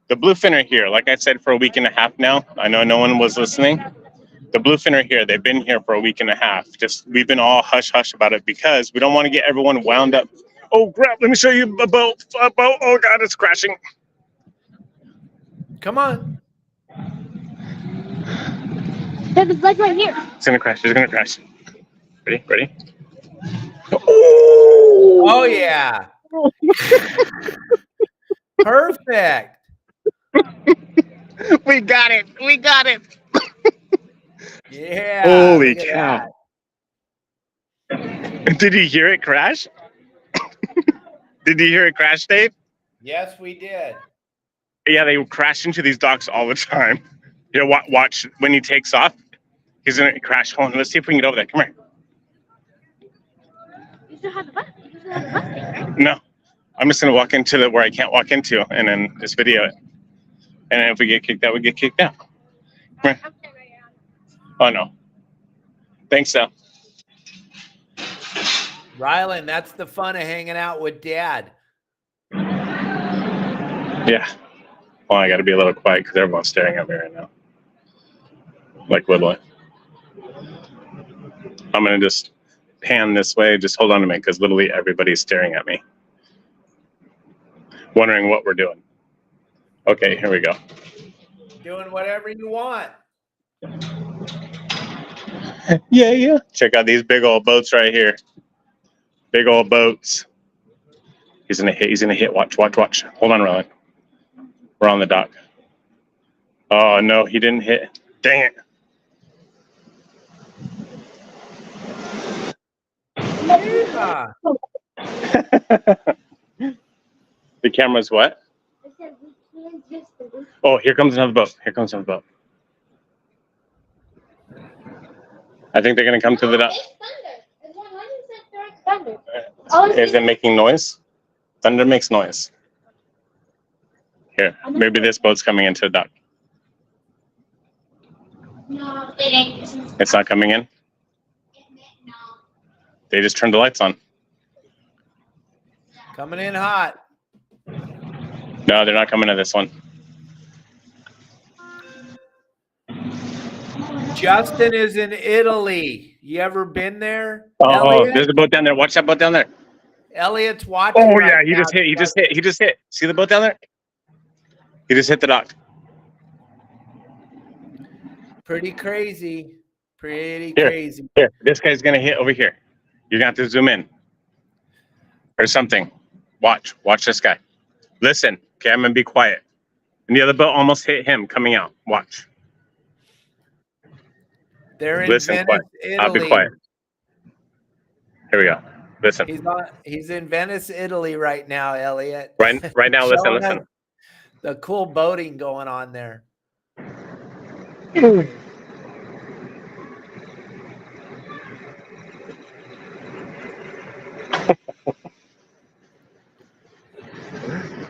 The bluefin are here, like I said, for a week and a half now. I know no one was listening. The bluefin are here. They've been here for a week and a half. Just we've been all hush hush about it because we don't want to get everyone wound up. Oh crap! Let me show you a boat. A boat. Oh god, it's crashing. Come on. There's a flood right here. It's gonna crash. It's gonna crash. Ready? Ready? Oh yeah. Perfect. We got it. We got it. Yeah. Holy look at cow. that. Did you hear it crash? Did you hear it crash, Dave? Yes, we did. Yeah, they crash into these docks all the time. You know, watch when he takes off. He's gonna crash home. Let's see if we can get over there. Come here. You still have the bus. You still have the bus thing, right? No, I'm just gonna walk into where I can't walk into, and then just video it. And then if we get kicked out, we get kicked out. Come here. Oh no. Thanks, though. Rylan, that's the fun of hanging out with Dad. Yeah. Well, I got to be a little quiet because everyone's staring at me right now. Like literally. I'm gonna just pan this way. Just hold on to me because literally everybody's staring at me, wondering what we're doing. Okay, here we go. Doing whatever you want. Yeah, yeah. Check out these big old boats right here. Big old boats. He's gonna hit. He's gonna hit. Watch, watch, watch. Hold on, Rowan. We're on the dock. Oh no, he didn't hit. Dang it. Yeah. The camera's what? Oh, here comes another boat. Here comes another boat. I think they're gonna come to the dock. Is it making noise? Thunder makes noise. Here, maybe this boat's coming into the dock. No, it ain't. It's not coming in? They just turned the lights on. Coming in hot. No, they're not coming to this one. Justin is in Italy. You ever been there? Oh, Elliot? there's a boat down there. Watch that boat down there. Elliot's watching. Oh, right yeah, he now. just hit. He just hit. He just hit. See the boat down there? He just hit the dock. Pretty crazy. Pretty Here. crazy. Here, this guy's going to hit over here. You're going to have to zoom in. Or something. Watch. Watch this guy. Listen. Okay, I'm going to be quiet. And the other boat almost hit him coming out. Watch. They're in Listen, Venice, quiet. Italy. I'll be quiet. Here we go. Listen. He's in Venice, Italy right now, Elliot. Right now, listen, Showing listen. us the cool boating going on there.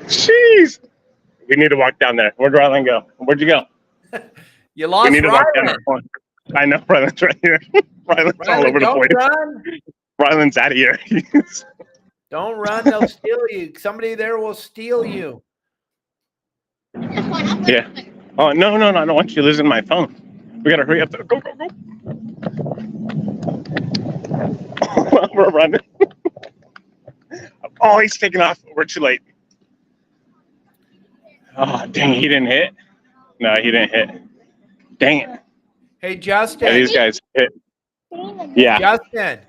Jeez. We need to walk down there. Where'd Rylan go? Where'd you go? You lost We need to walk down Rylan. there. I know Rylan's right here. Rylan's all Rylan, over the don't place. run. Rylan's out of here. Don't run. They'll steal you. Somebody there will steal you. Yeah. Oh, no. I don't want you losing my phone. We got to hurry up. Go, go, go. We're running. Oh, he's taking off. We're too late. Oh, dang, he didn't hit. No, he didn't hit. Dang it. Hey, Justin. Yeah, these guys hit. Yeah. Justin.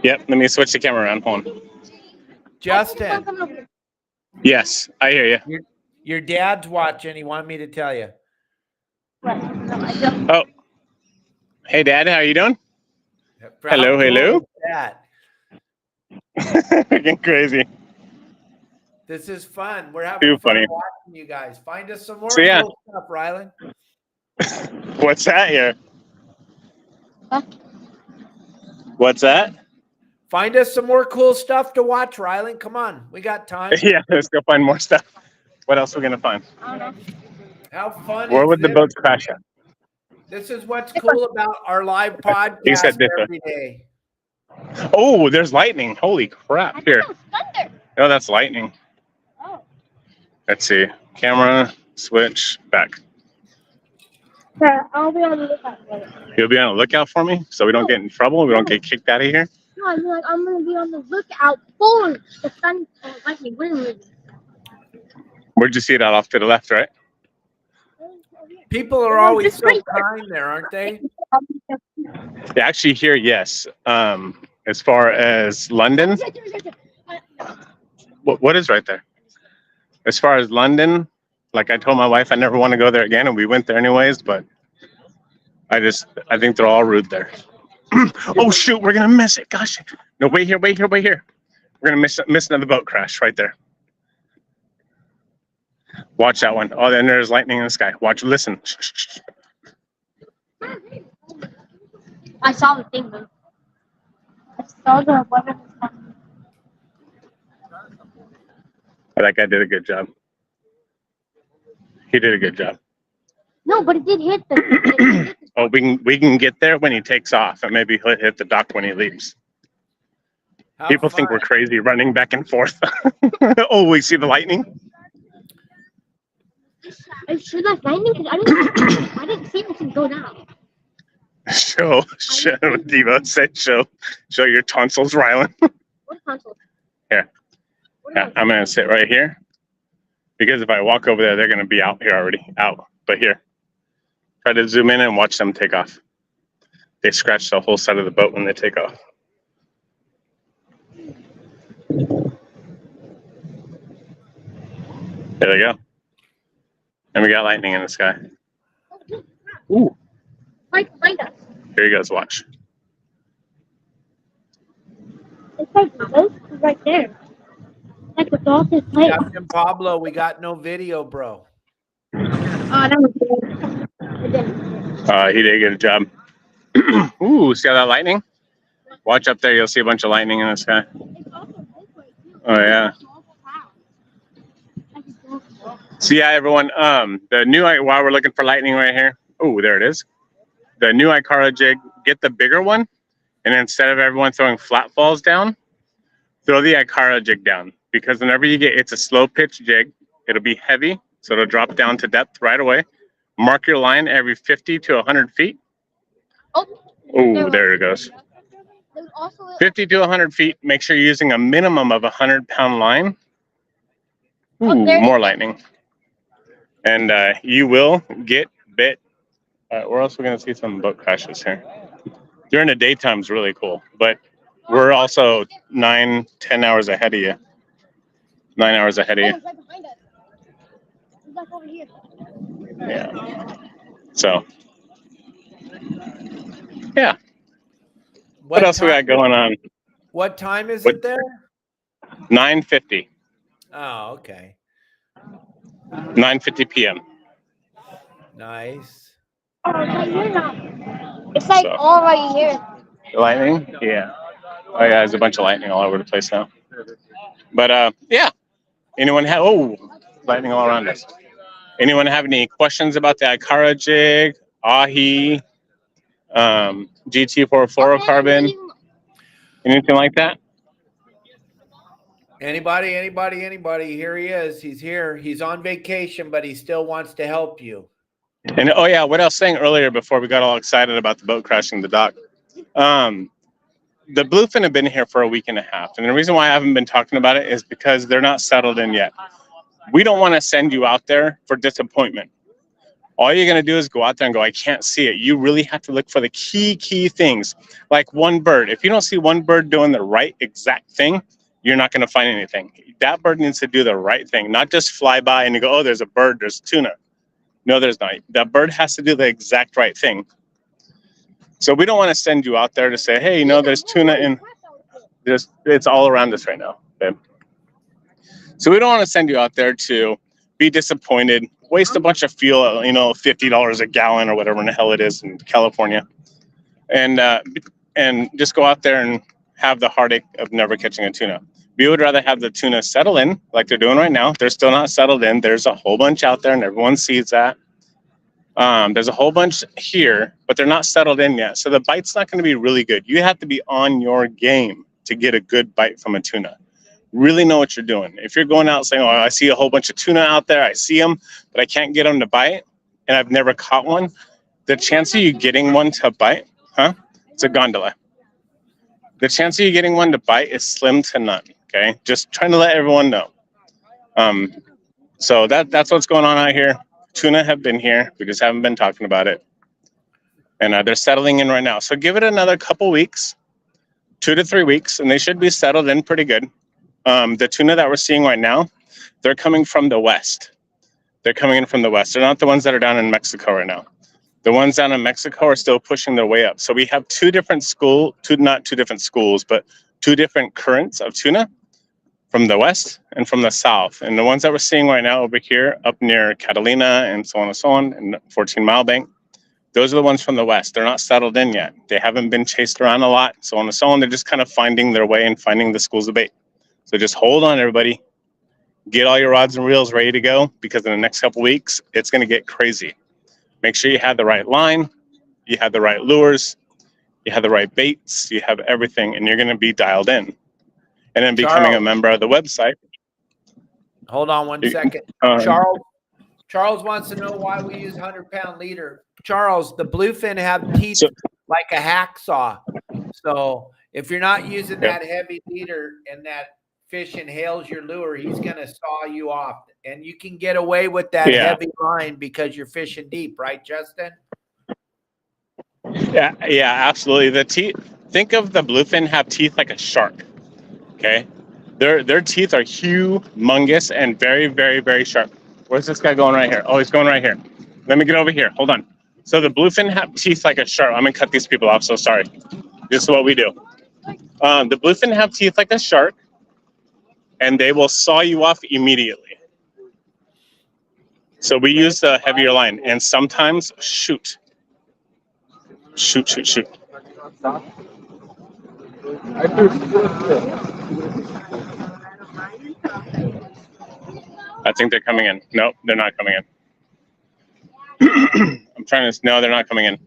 Yep. Let me switch the camera around. Hold on. Justin. Yes, I hear you. Your dad's watching. He wanted me to tell you. Oh. Hey, Dad. How you doing? Hello, hello. That. Freaking crazy. This is fun. We're having Too fun funny. watching you guys. Find us some more So, yeah. cool stuff, Rylan. What's that here? Huh? What's that? Find us some more cool stuff to watch, Rylan. Come on. We got time. Yeah, let's go find more stuff. What else are we going to find? I don't know. How fun Where is would the this? boats crash at? This is what's cool about our live You said podcast this, every day. Oh, there's lightning. Holy crap. Here. Thunder. Oh, that's lightning. Oh. Let's see. Camera, switch, back. Sure, I'll be on the lookout for it. You'll be on the lookout for me so we don't get in trouble. We don't get kicked out of here. No, I mean, like, I'm gonna be on the lookout for the sun lightning. Where'd you see that? Off to the left, right? People are always so kind there, aren't they? Yeah, actually here, yes. As far as London, what is right there? As far as London, like I told my wife, I never want to go there again, and we went there anyways, but I think they're all rude there. Oh shoot, we're gonna miss it. Gosh. No, wait here. We're gonna miss another boat crash right there. Watch that one. Oh, then there's lightning in the sky. Watch, listen. I saw the thing move. I saw the weather. That guy did a good job. He did a good job. No, but it did hit the. Oh, we can get there when he takes off, and maybe he'll hit the dock when he leaves. How People think fun. we're crazy running back and forth. Oh, we see the lightning. Are you sure that's lightning? Because I didn't see anything go down. Show, Diva said show your tonsils, Rylan. What console? Here. What Yeah, I'm gonna sit right here because if I walk over there, they're gonna be out here already. Out, but here. Try to zoom in and watch them take off. They scratch the whole side of the boat when they take off. There they go. And we got lightning in the sky. Ooh. Right behind us. Here you guys watch. It's like the boat is right there. Like the dolphin's plane. Captain Pablo, we got no video, bro. Oh, that was good. It didn't. He did a good job. Ooh, see all that lightning? Watch up there. You'll see a bunch of lightning in the sky. It's also this way too. Oh, yeah. So, yeah, everyone, the new, while we're looking for lightning right here. Oh, there it is. The new Ikara jig, get the bigger one. And instead of everyone throwing flat falls down, throw the Ikara jig down. Because whenever you get, it's a slow pitch jig. It'll be heavy, so it'll drop down to depth right away. Mark your line every 50 to 100 feet. Oh, there it goes. 50 to 100 feet. Make sure you're using a minimum of 100-pound line. Ooh, more lightning. And you will get bit. Where else are we going to see some boat crashes here? During the daytime is really cool, but we're also 9-10 hours ahead of you. 9 hours ahead of you. Right behind us. It's like over here. Yeah. So, yeah. What else we got going on? What time is it there? 9:50. Oh, okay. 9:50 p.m. Nice. Oh, right here now. It's like all right here. Lightning? Yeah. Oh, yeah, there's a bunch of lightning all over the place now. But, yeah. Anyone have, lightning all around us. Anyone have any questions about the Ikara jig, Ahi, GT4 fluorocarbon, anything like that? Anybody? Here he is. He's here. He's on vacation, but he still wants to help you. And, oh, yeah, what I was saying earlier before we got all excited about the boat crashing the dock, the bluefin have been here for a week and a half. And the reason why I haven't been talking about it is because they're not settled in yet. We don't want to send you out there for disappointment. All you're going to do is go out there and go, I can't see it. You really have to look for the key things, like one bird. If you don't see one bird doing the right exact thing, you're not going to find anything. That bird needs to do the right thing, not just fly by and you go, oh, there's a bird, there's tuna. No, there's not. That bird has to do the exact right thing. So we don't want to send you out there to say, hey, there's tuna in, it's all around us right now, babe. So we don't want to send you out there to be disappointed, waste a bunch of fuel, $50 a gallon or whatever in the hell it is in California, and just go out there and have the heartache of never catching a tuna. We would rather have the tuna settle in like they're doing right now. They're still not settled in. There's a whole bunch out there and everyone sees that. There's a whole bunch here, but they're not settled in yet. So the bite's not going to be really good. You have to be on your game to get a good bite from a tuna. Really know what you're doing. If you're going out saying, oh, I see a whole bunch of tuna out there, I see them, but I can't get them to bite, and I've never caught one, the chance of you getting one to bite, it's a gondola. The chance of you getting one to bite is slim to none, okay? Just trying to let everyone know. So that's what's going on out here. Tuna have been here. We just haven't been talking about it. And they're settling in right now. So give it another couple weeks, 2 to 3 weeks, and they should be settled in pretty good. The tuna that we're seeing right now, they're coming from the west. They're coming in from the west. They're not the ones that are down in Mexico right now. The ones down in Mexico are still pushing their way up. So we have two different currents of tuna from the west and from the south. And the ones that we're seeing right now over here up near Catalina and so on, and 14 Mile Bank, those are the ones from the west. They're not settled in yet. They haven't been chased around a lot, so on and so on. They're just kind of finding their way and finding the schools of bait. So just hold on, everybody. Get all your rods and reels ready to go, because in the next couple weeks, it's going to get crazy. Make sure you have the right line, you have the right lures, you have the right baits, you have everything, and you're going to be dialed in. And then becoming a member of the website. Hold on one second. Charles wants to know why we use 100-pound leader. Charles, the bluefin have teeth like a hacksaw. So if you're not using that heavy leader and that fish inhales your lure, he's going to saw you off. And you can get away with that heavy line because you're fishing deep, right, Justin? Yeah, absolutely. The teeth. Think of the bluefin have teeth like a shark. Okay, their teeth are humongous and very, very, very sharp. Where's this guy going right here? Oh, he's going right here. Let me get over here. Hold on. So the bluefin have teeth like a shark. I'm gonna cut these people off. So sorry. This is what we do. The bluefin have teeth like a shark, and they will saw you off immediately. So we use the heavier line, and sometimes shoot. I think they're coming in. No, they're not coming in. I'm trying to. No, they're not coming in.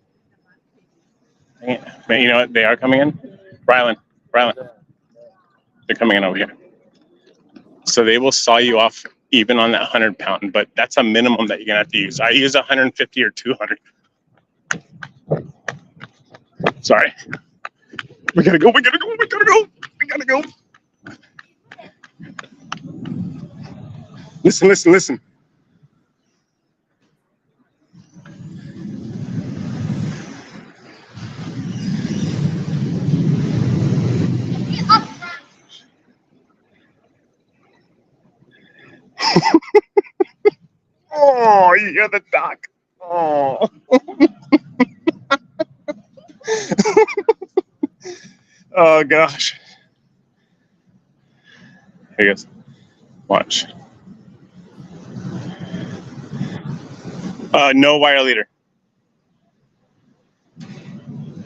You know what? They are coming in. Rylan. They're coming in over here. So they will saw you off even on that 100-pound, but that's a minimum that you're gonna have to use. I use 150 or 200. Sorry. We gotta go. Listen. Oh, you hear the dock. Oh. Oh gosh. Here he goes. Watch. No wire leader.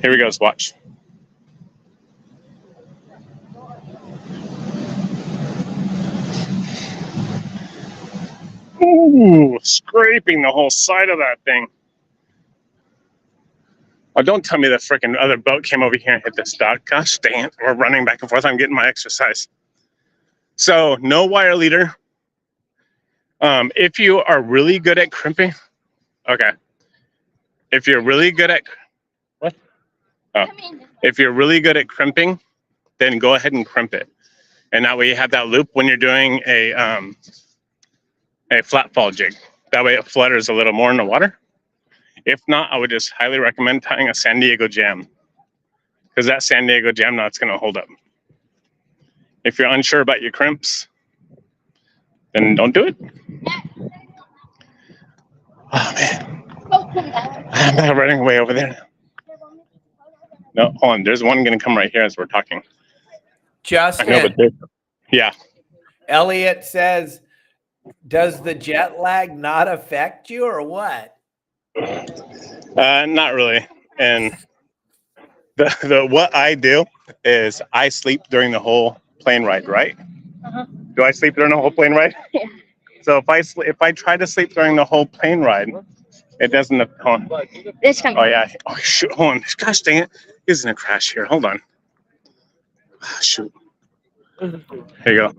Here he goes. Watch. Ooh, scraping the whole side of that thing. Oh, don't tell me the freaking other boat came over here and hit this dock. Gosh dang it. We're running back and forth. I'm getting my exercise. So, no wire leader. If you are really good at crimping, okay. If you're really good at, what? Oh. If you're really good at crimping, then go ahead and crimp it. And that way you have that loop when you're doing a flat fall jig. That way it flutters a little more in the water. If not, I would just highly recommend tying a San Diego jam, because that San Diego jam knot's going to hold up. If you're unsure about your crimps, then don't do it. Oh man, I'm not running away over there. No, hold on. There's one going to come right here as we're talking. Justin. I know, but yeah. Elliot says, does the jet lag not affect you or what? Not really. And the what I do is I sleep during the whole plane ride, right? Uh-huh. Do I sleep during the whole plane ride? Yeah. So if I try to sleep during the whole plane ride, it doesn't. Hold on. It's coming. Oh yeah. Oh shoot. Hold on. Gosh dang it. Isn't a crash here? Hold on. Oh, shoot. Here you go.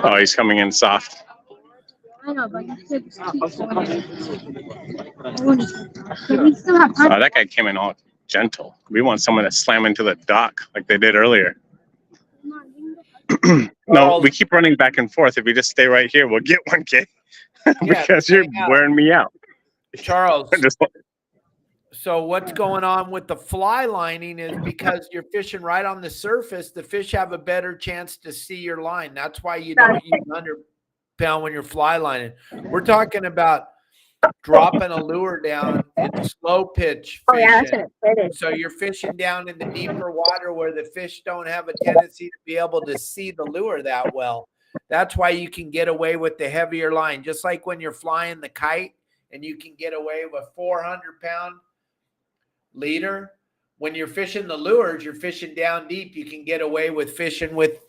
Oh, he's coming in soft. I know, but you could keep going. We still have time. Oh, that guy came in all gentle. We want someone to slam into the dock like they did earlier. No, we keep running back and forth. If we just stay right here, we'll get 1K. Because you're wearing me out. Charles, so what's going on with the fly lining is because you're fishing right on the surface, the fish have a better chance to see your line. That's why you don't use 100-pound when you're fly lining. We're talking about dropping a lure down in slow pitch fishing. Oh, yeah, that's what it is. So you're fishing down in the deeper water where the fish don't have a tendency to be able to see the lure that well. That's why you can get away with the heavier line. Just like when you're flying the kite and you can get away with 400-pound leader. When you're fishing the lures, you're fishing down deep. You can get away with fishing with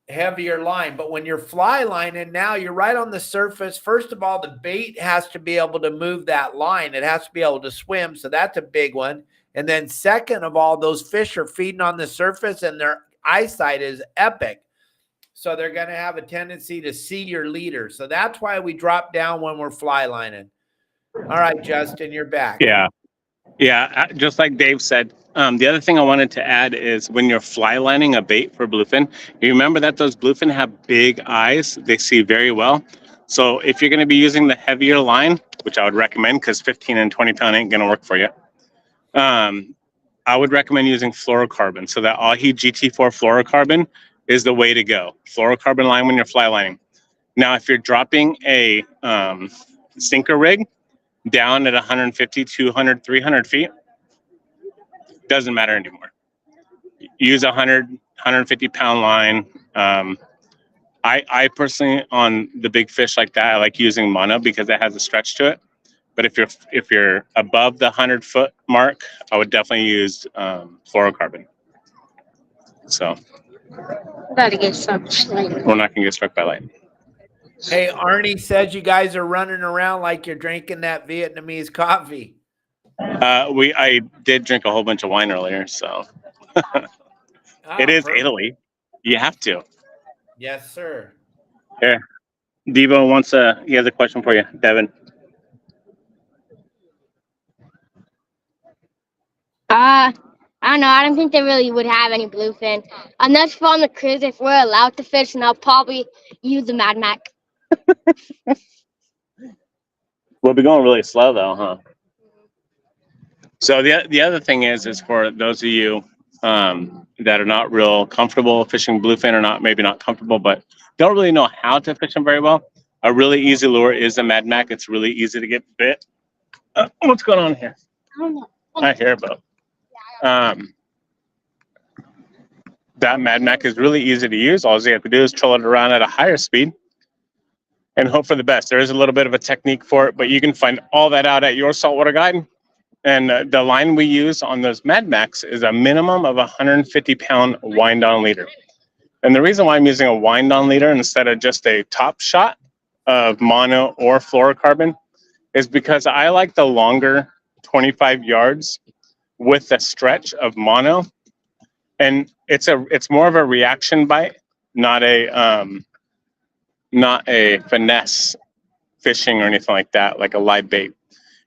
heavier line. But when you're fly lining, now you're right on the surface. First of all, the bait has to be able to move that line. It has to be able to swim. So that's a big one. And then second of all, those fish are feeding on the surface and their eyesight is epic. So they're going to have a tendency to see your leader. So that's why we drop down when we're fly lining. All right, Justin, you're back. Yeah, just like Dave said. The other thing I wanted to add is when you're fly lining a bait for bluefin, you remember that those bluefin have big eyes. They see very well. So if you're going to be using the heavier line, which I would recommend because 15 and 20 pound ain't going to work for you, I would recommend using fluorocarbon. So that Ahi GT4 fluorocarbon is the way to go. Fluorocarbon line when you're fly lining. Now, if you're dropping a sinker rig down at 150, 200, 300 feet, doesn't matter anymore. Use 100, 150 pound line. I personally, on the big fish like that, I like using mono because it has a stretch to it. But if you're above the 100-foot mark, I would definitely use fluorocarbon. So About to get struck. we're not gonna get struck by lightning. Hey, Arnie says you guys are running around like you're drinking that Vietnamese coffee. I did drink a whole bunch of wine earlier, so it is perfect. Italy. You have to. Yes, sir. Here, Devo he has a question for you, Devin. I don't know. I don't think they really would have any bluefin. Unless we're on the cruise, if we're allowed to fish, and I'll probably use the Mad Mac. We'll be going really slow though, huh? So the other thing is for those of you that are not real comfortable fishing bluefin, or maybe not comfortable, but don't really know how to fish them very well, a really easy lure is the Mad Mac. It's really easy to get bit. What's going on here? I don't know. I hear about. That Mad Mac is really easy to use. All you have to do is troll it around at a higher speed and hope for the best. There is a little bit of a technique for it, but you can find all that out at your saltwater guide. And the line we use on those Mad Macs is a minimum of 150-pound wind-on leader. And the reason why I'm using a wind-on leader instead of just a top shot of mono or fluorocarbon is because I like the longer 25 yards with the stretch of mono. And it's more of a reaction bite, not a finesse fishing or anything like that, like a live bait.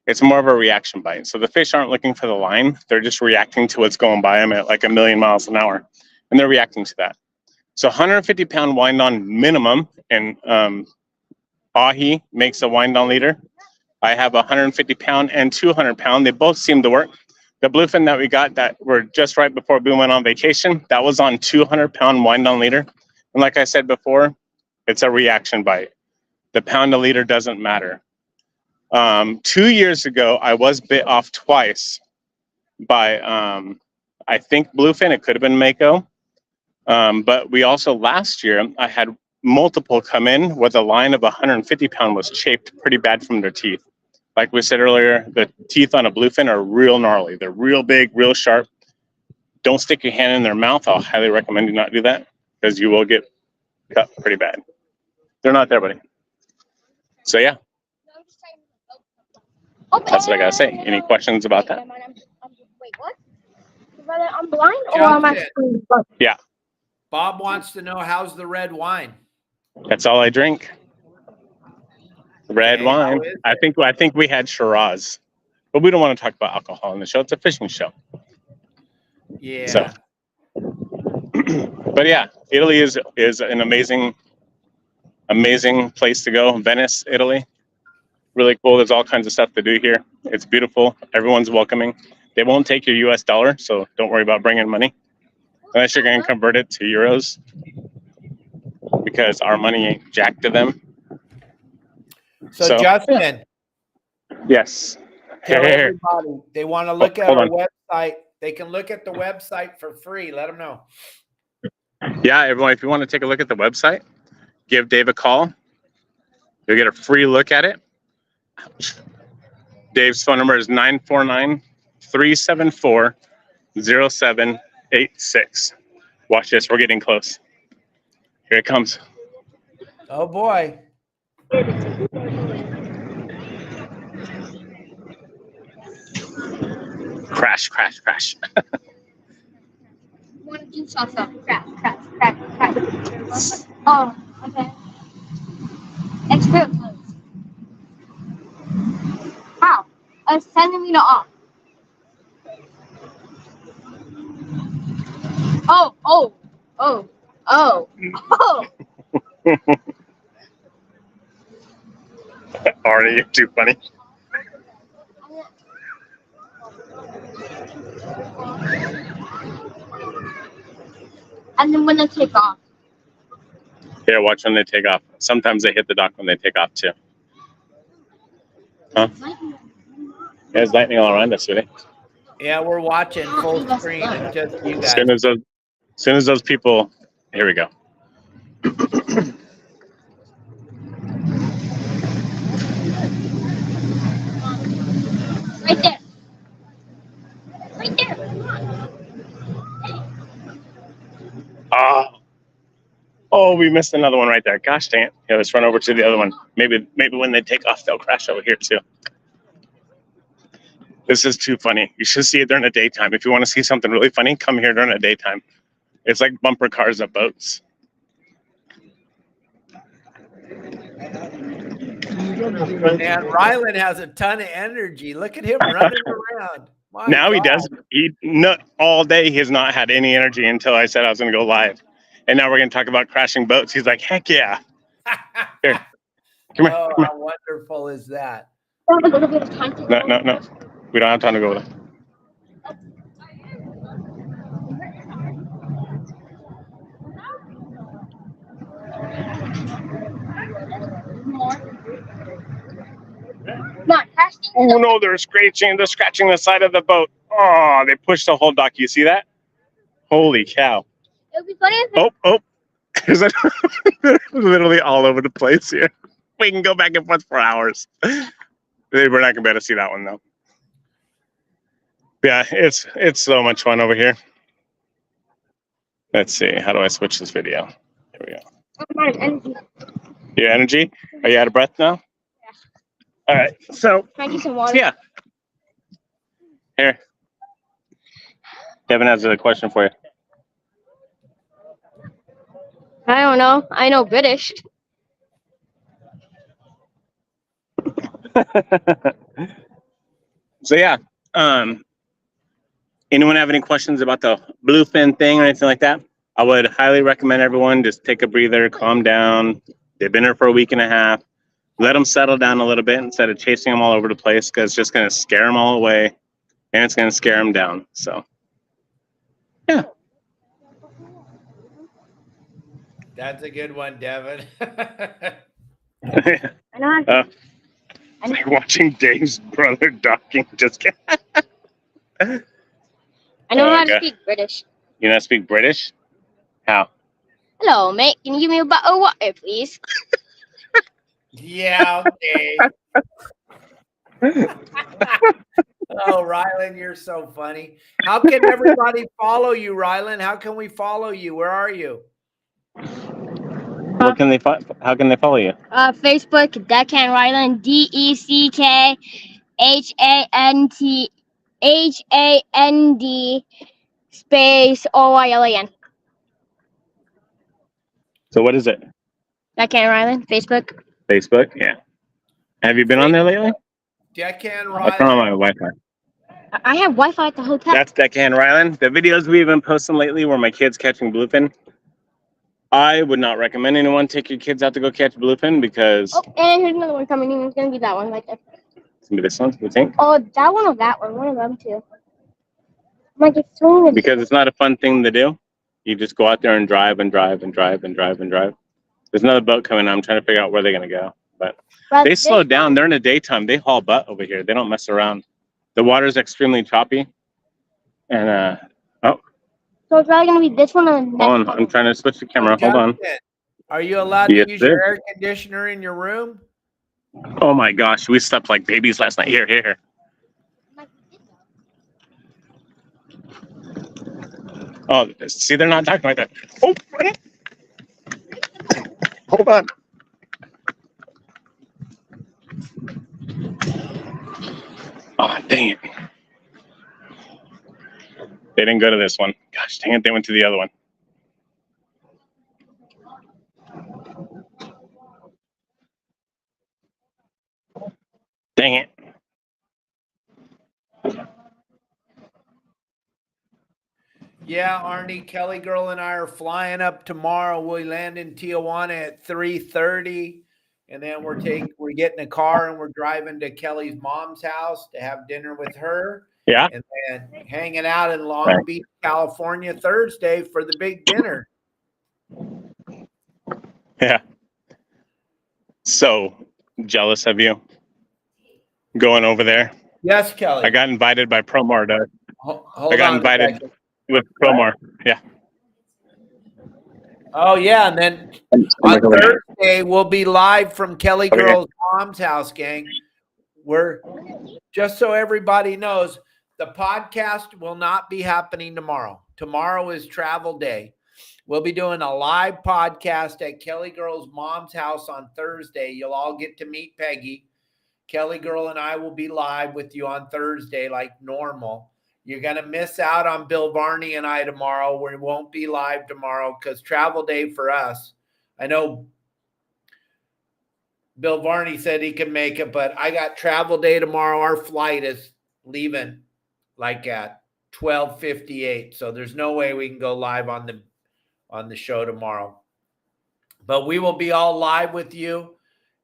It's more of a reaction bite. So the fish aren't looking for the line. They're just reacting to what's going by them at like 1,000,000 miles an hour. And they're reacting to that. So 150-pound wind-on minimum. And Ahi makes a wind-on leader. I have 150-pound and 200-pound. They both seem to work. The bluefin that we got that were just right before we went on vacation, that was on 200-pound wind-on leader. And like I said before, it's a reaction bite. The pound a leader doesn't matter. 2 years ago, I was bit off twice by, I think bluefin. It could have been mako. But we also, last year, I had multiple come in with a line of 150-pound was chafed pretty bad from their teeth. Like we said earlier, the teeth on a bluefin are real gnarly. They're real big, real sharp. Don't stick your hand in their mouth. I'll highly recommend you not do that because you will get cut pretty bad. They're not there, buddy. So yeah, that's what I gotta say. Any questions about that? Wait, what? Whether I'm blind or am I? Yeah. Bob wants to know, how's the red wine? That's all I drink. Red Okay, wine. I think we had Shiraz, but we don't want to talk about alcohol on the show. It's a fishing show. Yeah. So, but yeah, Italy is an amazing place to go. Venice, Italy, really cool. There's all kinds of stuff to do here. It's beautiful. Everyone's welcoming. They won't take your US dollar, so don't worry about bringing money unless you're going to convert it to euros, because our money ain't jack to them. So Justin, yes, tell everybody they want to look at our website. They can look at the website for free. Let them know. Yeah, everyone, if you want to take a look at the website, give Dave a call. You'll get a free look at it. Dave's phone number is 949-374-0786. Watch this. We're getting close. Here it comes. Oh, boy. Crash, crash, crash. Want to do something? Crash, crash, crash, crash. Oh, okay. It's real close. How? A centimeter off. Oh. Arnie, you're too funny. And then when they take off. Here, watch when they take off. Sometimes they hit the dock when they take off too. Huh? There's lightning all around us, really. Yeah, we're watching full screen. It's just you As guys. soon as those people, here we go. Right there. Right there. Oh, we missed another one right there. Gosh dang it. Yeah, let's run over to the other one. Maybe when they take off, they'll crash over here too. This is too funny. You should see it during the daytime. If you want to see something really funny, come here during the daytime. It's like bumper cars of boats. Man, Rylan has a ton of energy. Look at him running around. My Now he God. does. All day he has not had any energy until I said I was going to go live. And now we're going to talk about crashing boats. He's like, heck yeah. Here. Come here. Oh, Come how wonderful is that? here. No. We don't have time to go with it. Not casting. Oh no, they're scratching the side of the boat. Oh, they pushed the whole dock. You see that? Holy cow. It would be funny if Oh. Is it literally all over the place here? We can go back and forth for hours. We're not gonna be able to see that one though. Yeah, it's so much fun over here. Let's see. How do I switch this video? Here we go. I'm out of energy. Your energy? Are you out of breath now? Yeah. All right. So Can I get some water? yeah. Here. Devin has a question for you. I don't know. I know British. So yeah. Anyone have any questions about the bluefin thing or anything like that? I would highly recommend everyone just take a breather, calm down. They've been here for a week and a half. Let them settle down a little bit instead of chasing them all over the place, because it's just going to scare them all away and it's going to scare them down. So, yeah. That's a good one, Devin. I know. It's like watching Dave's brother docking. Just kidding. I know how to Okay. speak British. You know how to speak British? How? Hello, mate. Can you give me a bottle of water, please? Yeah, okay. Oh, Rylan, you're so funny. How can everybody follow you, Rylan? How can we follow you? Where are you? How can they follow you? Facebook, Deckhand Ryland, DECKHAND space OYLAN. So what is it? Deckhand Ryland, Facebook. Facebook? Yeah. Have you been on there lately? Deckhand I turn on Rylan. my Wi-Fi. I have Wi-Fi at the hotel. That's Deckhand Ryland. The videos we've been posting lately were my kids catching bluefin. I would not recommend anyone take your kids out to go catch bluefin, because Oh, and here's another one coming in. It's gonna be that one right there. it's gonna be this one, you think? Oh, that one or that one? One of them two. Like it's swinging. Because it's not a fun thing to do. You just go out there and drive and drive and drive and drive and drive. There's another boat coming. I'm trying to figure out where they're gonna go. But they slow down. They're in the daytime. They haul butt over here. They don't mess around. The water's extremely choppy. And So it's probably gonna be this one or the next hold on. one. I'm trying to switch the camera. Hold on. Justin, are you allowed Yes, to use sir. your air conditioner in your room? Oh my gosh, we slept like babies last night. Here. Oh, see, they're not talking like that. Oh, hold on. Oh, dang it. They didn't go to this one. Gosh, dang it, they went to the other one. Dang it. Yeah, Arnie, Kelly girl and I are flying up tomorrow. We land in Tijuana at 3:30, and then we get in a car and we're driving to Kelly's mom's house to have dinner with her. Yeah. And then hanging out in Long Beach, California Thursday for the big dinner. Yeah. So jealous of you going over there. Yes, Kelly. I got invited by Promar. I got invited with Promar. Yeah. Oh, yeah. And then on Thursday, we'll be live from Kelly Girl's mom's house, gang. We're just so everybody knows, the podcast will not be happening tomorrow. Tomorrow is travel day. We'll be doing a live podcast at Kelly Girl's mom's house on Thursday. You'll all get to meet Peggy. Kelly Girl and I will be live with you on Thursday like normal. You're going to miss out on Bill Varney and I tomorrow. We won't be live tomorrow because travel day for us. I know Bill Varney said he could make it, but I got travel day tomorrow. Our flight is leaving like at 12:58. So there's no way we can go live on the show tomorrow. But we will be all live with you.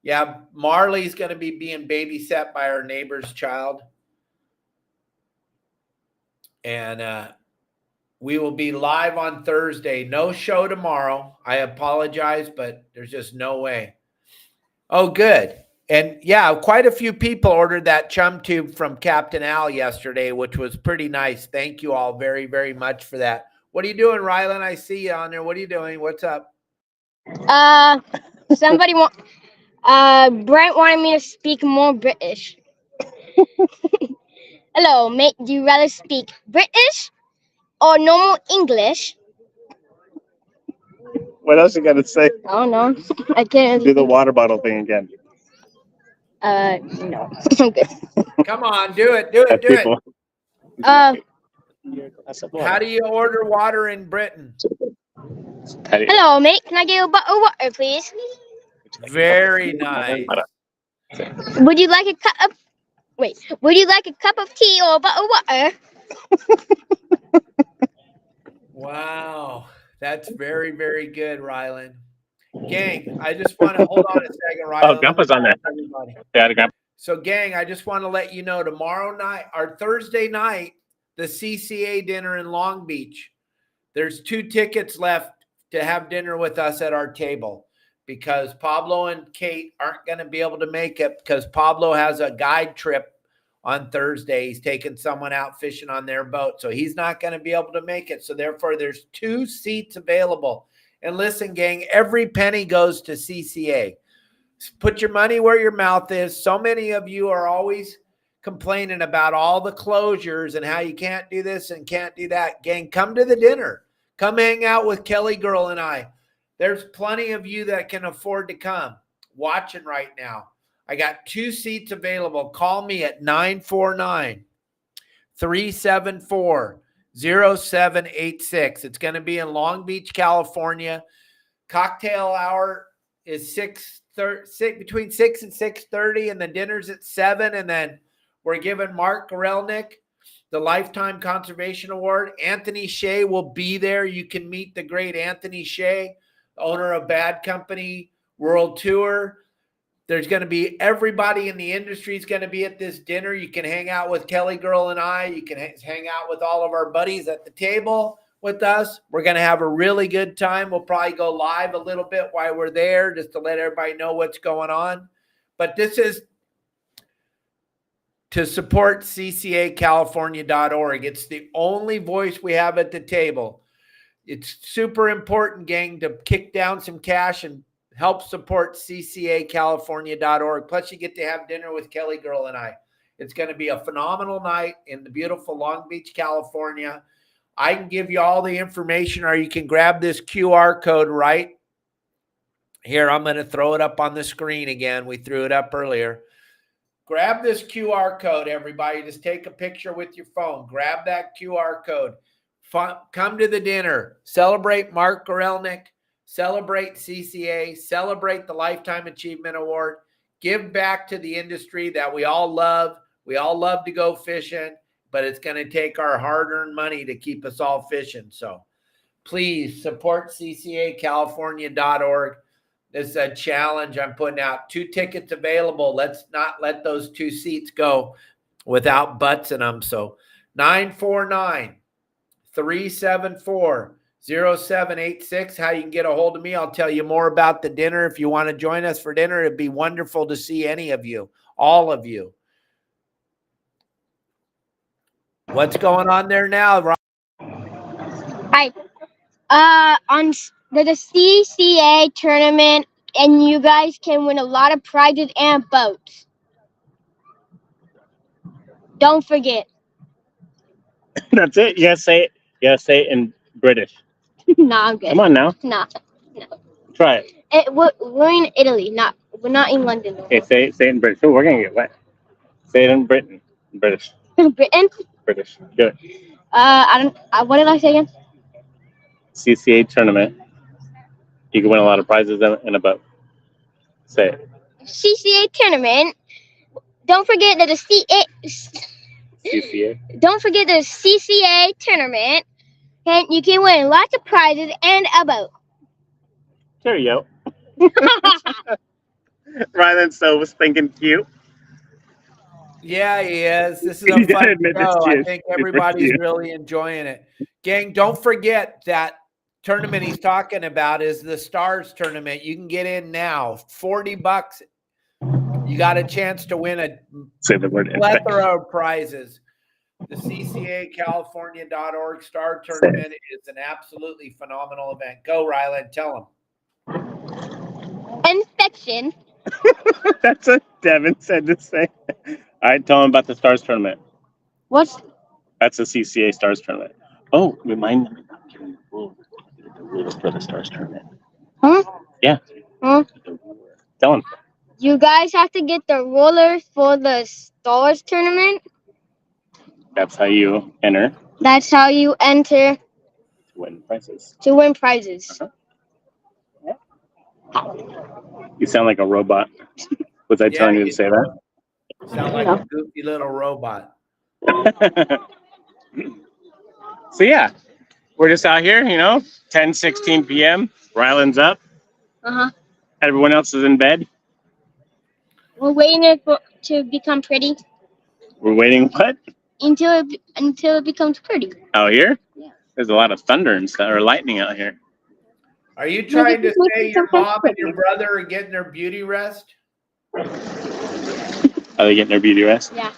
Yeah, Marley's going to be being babysat by our neighbor's child. And we will be live on Thursday. No show tomorrow. I apologize, but there's just no way. Oh, good. And yeah, quite a few people ordered that chum tube from Captain Al yesterday, which was pretty nice. Thank you all very, very much for that. What are you doing, Rylan? I see you on there. What are you doing? What's up? Somebody Brent wanted me to speak more British. Hello, mate. Do you rather speak British or normal English? What else you got to say? I don't know. I can't. Do the water bottle thing again. No. I'm good. Come on, do it. Do it. Do it. How do you order water in Britain? Hello, mate. Can I get a bottle of water, please? Very nice. Would you like a cup of? Wait. Would you like a cup of tea or a bottle of water? Wow. That's very, very good, Rylan. Gang, I just want to hold on a second, Rylan. Oh, Grandpa's on there. Yeah, the Grandpa. So, gang, I just want to let you know tomorrow night, or Thursday night, the CCA dinner in Long Beach. There's 2 tickets left to have dinner with us at our table because Pablo and Kate aren't going to be able to make it because Pablo has a guide trip on Thursday. He's taking someone out fishing on their boat, so he's not going to be able to make it. So therefore, there's 2 seats available. And listen, gang, every penny goes to CCA. Put your money where your mouth is. So many of you are always complaining about all the closures and how you can't do this and can't do that. Gang, come to the dinner. Come hang out with Kelly Girl and I. There's plenty of you that can afford to come watching right now. I got 2 seats available. Call me at 949-374-0786. It's going to be in Long Beach, California. Cocktail hour is between 6 and 6:30, and the dinner's at 7. And then we're giving Mark Gorelnick the Lifetime Conservation Award. Anthony Shea will be there. You can meet the great Anthony Shea, owner of Bad Company World Tour. There's going to be everybody in the industry is going to be at this dinner. You can hang out with Kelly Girl and I. You can hang out with all of our buddies at the table with us. We're going to have a really good time. We'll probably go live a little bit while we're there just to let everybody know what's going on. But this is to support CCACalifornia.org. It's the only voice we have at the table. It's super important, gang, to kick down some cash and help support CCACalifornia.org. Plus, you get to have dinner with Kelly Girl and I. It's going to be a phenomenal night in the beautiful Long Beach, California. I can give you all the information, or you can grab this QR code right here. I'm going to throw it up on the screen again. We threw it up earlier. Grab this QR code, everybody. Just take a picture with your phone. Grab that QR code. Come to the dinner. Celebrate Mark Gorelnick. Celebrate CCA. Celebrate the Lifetime Achievement Award. Give back to the industry that we all love. We all love to go fishing, but it's going to take our hard-earned money to keep us all fishing. So please support CCACalifornia.org. This is a challenge I'm putting out. 2 tickets available. Let's not let those 2 seats go without butts in them. So 949-374-0786. How you can get a hold of me. I'll tell you more about the dinner. If you want to join us for dinner, it'd be wonderful to see any of you, all of you. What's going on there now, Rob? Hi. On the CCA tournament, and you guys can win a lot of prizes and boats. Don't forget. That's it. You gotta say it. You gotta say it in British. Nah, I'm good. Come on now. Nah. Try it. We're in Italy. We're not in London. Okay, say it in British. Oh, we're gonna get wet. Say it in Britain. British. Britain. British. Good. What did I say again? CCA tournament. You can win a lot of prizes and a boat. Say it. CCA tournament. Don't forget that CCA. Don't forget the CCA tournament. And you can win lots of prizes and a boat. There you go. Rylan so was thinking cute. Yeah, he is. This is You a gotta fun admit this, show. I Jim. think It's everybody's cute. really enjoying it. Gang, don't forget that tournament he's talking about is the Stars tournament. You can get in now. $40. You got a chance to win a Say the word plethora of prizes. The CCACalifornia.org Star Tournament is an absolutely phenomenal event. Go, Rylan. Tell them. Infection. That's what Devin said to say. All right, tell him about the Stars tournament. That's the CCA Stars tournament. Oh, remind them about getting the rules for the Stars tournament. Huh? Yeah. Huh? Tell him. You guys have to get the rollers for the Stars tournament. That's how you enter. That's how you enter To win prizes. to win prizes. You sound like a robot. Was I telling you to say that? Sound like a goofy little robot. So yeah, we're just out here, 10:16 p.m. Rylan's up. Everyone else is in bed. We're waiting to become pretty. We're waiting what? Until it becomes pretty. Out here? Yeah. There's a lot of thunder and stuff, or lightning out here. Are you trying to say your mom and your brother are getting their beauty rest? Are they getting their beauty rest? Yeah.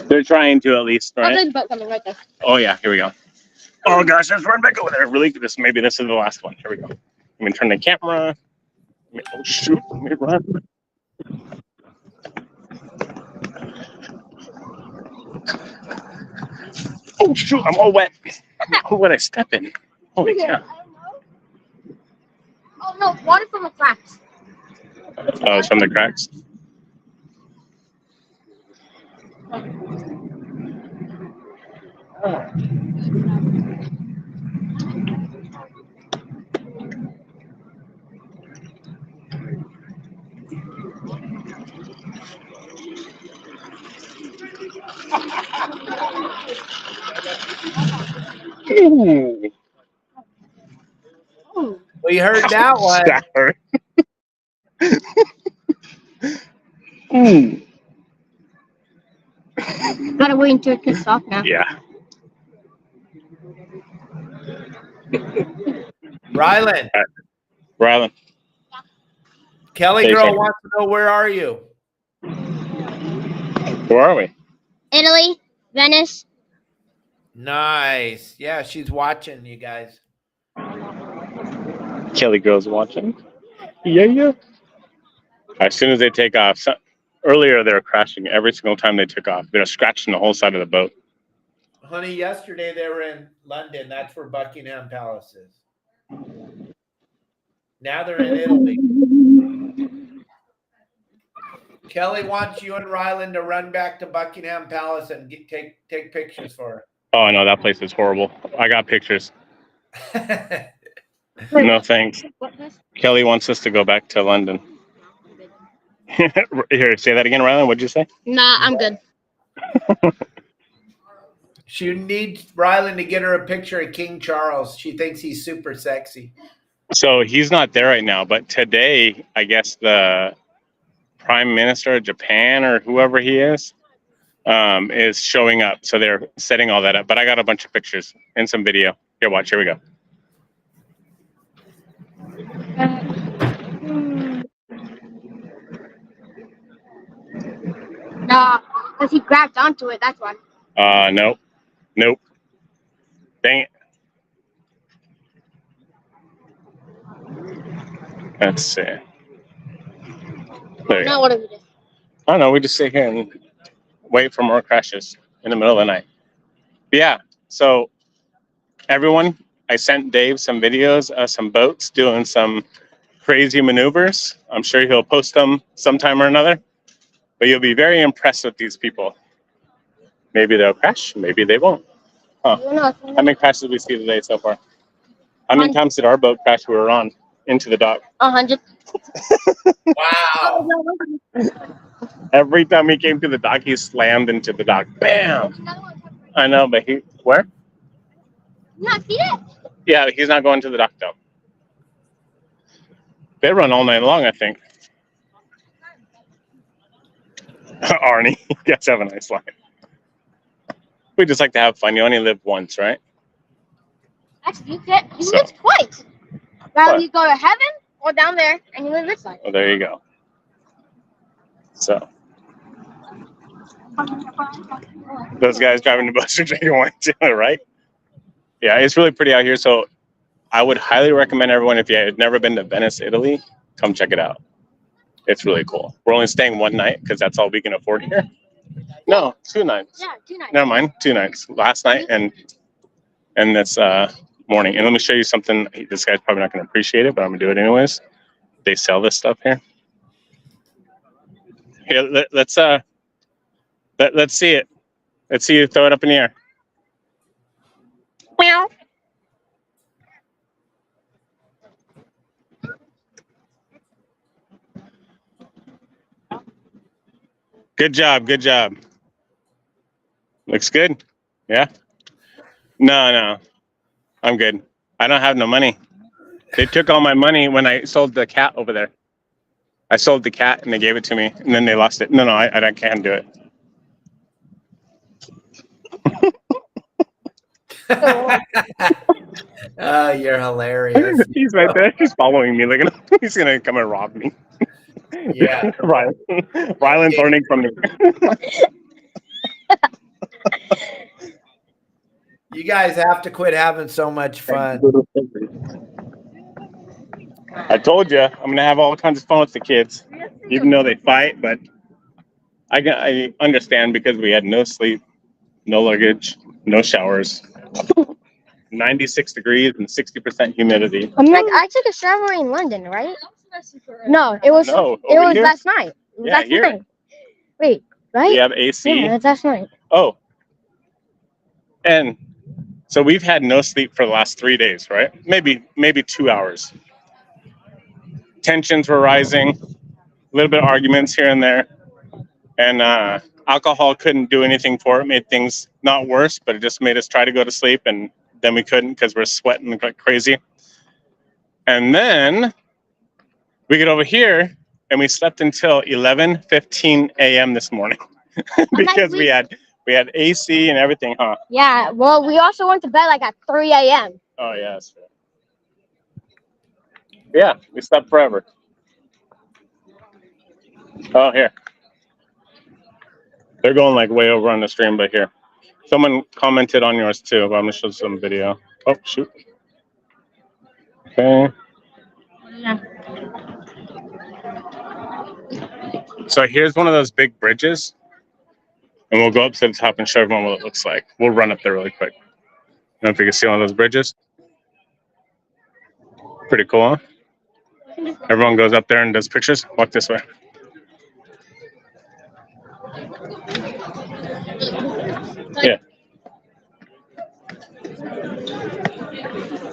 They're trying to at least, right? There's a boat coming right there. Oh yeah, here we go. Oh gosh, let's run back over there. Maybe this is the last one. Here we go. Let me turn the camera. Oh shoot, let me run. Oh shoot, I'm all wet. What would I step in? Holy cow. Oh no, water from the cracks. Oh, it's from the cracks. Ooh. We heard that one. Ooh. Gotta wait until it gets soft now. Yeah. Rylan. Rylan. Kelly Say girl something. wants to know, where are you? Where are we? Italy, Venice. Nice. Yeah, she's watching you guys. Kelly girl's watching. Yeah. As soon as they take off, earlier they were crashing every single time they took off. They're scratching the whole side of the boat. Honey, yesterday they were in London. That's where Buckingham Palace is. Now they're in Italy. Kelly wants you and Rylan to run back to Buckingham Palace and take pictures for her. Oh no, that place is horrible. I got pictures. No thanks. Kelly wants us to go back to London. Here, say that again, Rylan. What'd you say? Nah, I'm good. She needs Rylan to get her a picture of King Charles. She thinks he's super sexy. So he's not there right now, but today, I guess the Prime Minister of Japan or whoever he is showing up. So they're setting all that up. But I got a bunch of pictures and some video. Here, watch. Here we go. Nah, because he grabbed onto it. That's why. Nope. Nope. Dang it. Let's see. There you Now go. what do we do? I don't know. We just sit here and wait for more crashes in the middle of the night. But yeah. So everyone, I sent Dave some videos of some boats doing some crazy maneuvers. I'm sure he'll post them sometime or another. But you'll be very impressed with these people. Maybe they'll crash. Maybe they won't. Huh. How many crashes did we see today so far? How many times did our boat crash we were on into the dock? 100. Wow. Every time he came to the dock, he slammed into the dock. Bam! I know, but he... Where? You not see it? Yeah, he's not going to the dock, though. They run all night long, I think. Arnie, you guys have a nice life. We just like to have fun. You only live once, right? Actually, you live twice. Rather you go to heaven or down there and you live this side. Well, there you go. So, those guys driving the bus are drinking wine too, right? Yeah, it's really pretty out here. So, I would highly recommend everyone, if you had never been to Venice, Italy, come check it out. It's really cool. We're only staying one night because that's all we can afford here. No, 2 nights. Yeah, 2 nights. Never mind, 2 nights. Last night and this morning. And let me show you something. This guy's probably not going to appreciate it, but I'm going to do it anyways. They sell this stuff here. Here, let's see it. Let's see you throw it up in the air. Meow. Good job. Good job. Looks good. Yeah. No. I'm good. I don't have no money. They took all my money when I sold the cat over there. I sold the cat and they gave it to me and then they lost it. No, I can't do it. Oh, you're hilarious. He's right there. He's following me. Look at him. He's going to come and rob me. Yeah. Ryland's learning from me. You guys have to quit having so much fun. I told you, I'm going to have all kinds of fun with the kids, even though they fight, but I understand because we had no sleep, no luggage, no showers, 96 degrees and 60% humidity. I'm like, I took a shower in London, right? No, it was here? last night. It was last here. night. Wait, right? We have AC. Yeah, that's last night. Oh. And so we've had no sleep for the last 3 days, right? Maybe 2 hours. Tensions were rising, a little bit of arguments here and there. And alcohol couldn't do anything for it, made things not worse, but it just made us try to go to sleep. And then we couldn't because we're sweating like crazy. And then we get over here and we slept until 11:15 a.m. this morning because we had AC and everything, huh? Yeah, well, we also went to bed like at 3 a.m. Oh, yeah, that's right. Yeah, we slept forever. Oh, here. They're going like way over on the stream, but here. Someone commented on yours too, but I'm going to show some video. Oh, shoot. Okay. So here's one of those big bridges. And we'll go up to the top and show everyone what it looks like. We'll run up there really quick. I don't know if you can see one of those bridges. Pretty cool, huh? Everyone goes up there and does pictures. Walk this way. Yeah.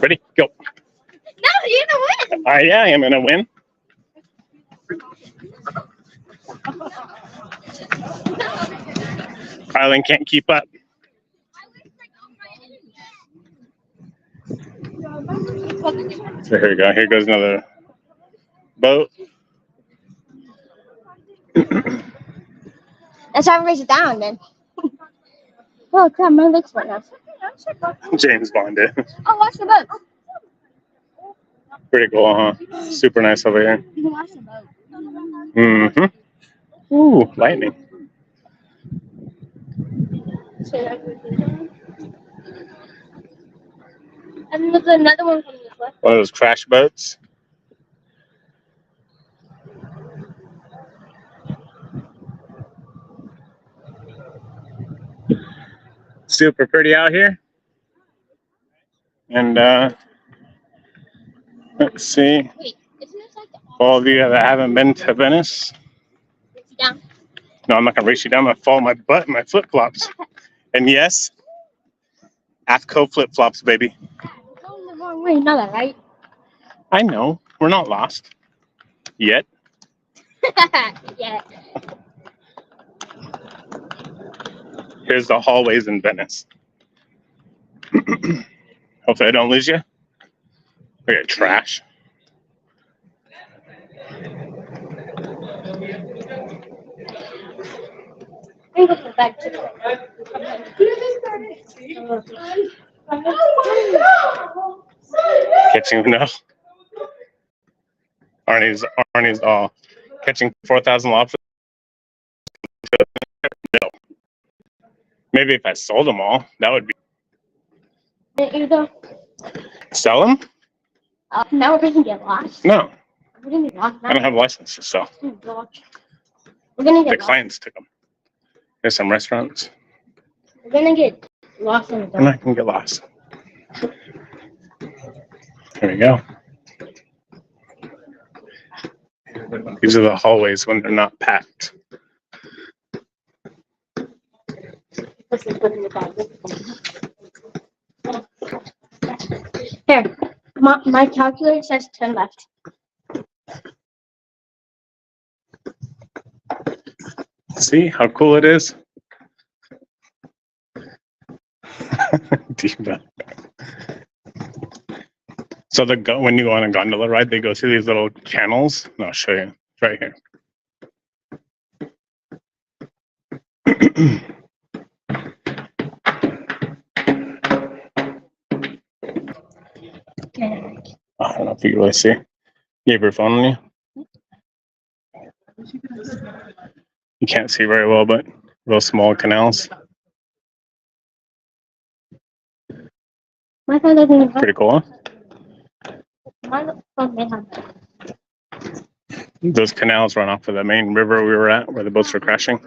Ready? Go. No, you're gonna win. Yeah, I am gonna win. Ryland can't keep up. So here we go. Here goes another boat. That's how I raise it down then. Oh crap, my legs went now. James Bond did. Oh, watch the boat. Pretty cool, huh? Super nice over here. You can watch the boat. Mm-hmm. Ooh, lightning. And there's another one coming this way. One of those crash boats. Super pretty out here. And let's see. Wait, isn't this like the All of you that haven't been to Venice. down? No, I'm not gonna race you down. I'm gonna fall on my butt and my flip flops. And yes, AFTCO flip flops, baby. We're going the wrong way, you know that, right? I know. We're not lost yet. Yeah. Here's the hallways in Venice. Hopefully I don't lose you. Look at trash. I'm going to go back to Catching no. Arnie's all catching 4,000 lobsters. No. Maybe if I sold them all, that would be. Sell them? Now we're going to get lost. No, We're going to get lost now. I don't have a license to sell. We're going to The get lost. clients took them. There's some restaurants. We're going to get lost in the I'm dark. not gonna get lost. Here we go. These are the hallways when they're not packed. Here, my calculator says 10 left. See how cool it is? Diva. So when you go on a gondola ride, they go through these little channels. And I'll show you. It's right here. I don't know if you can really see. You have your phone on you? You can't see very well, but real small canals. My phone doesn't even have. Pretty cool, huh? My phone may have. Those canals run off of the main river we were at where the boats were crashing.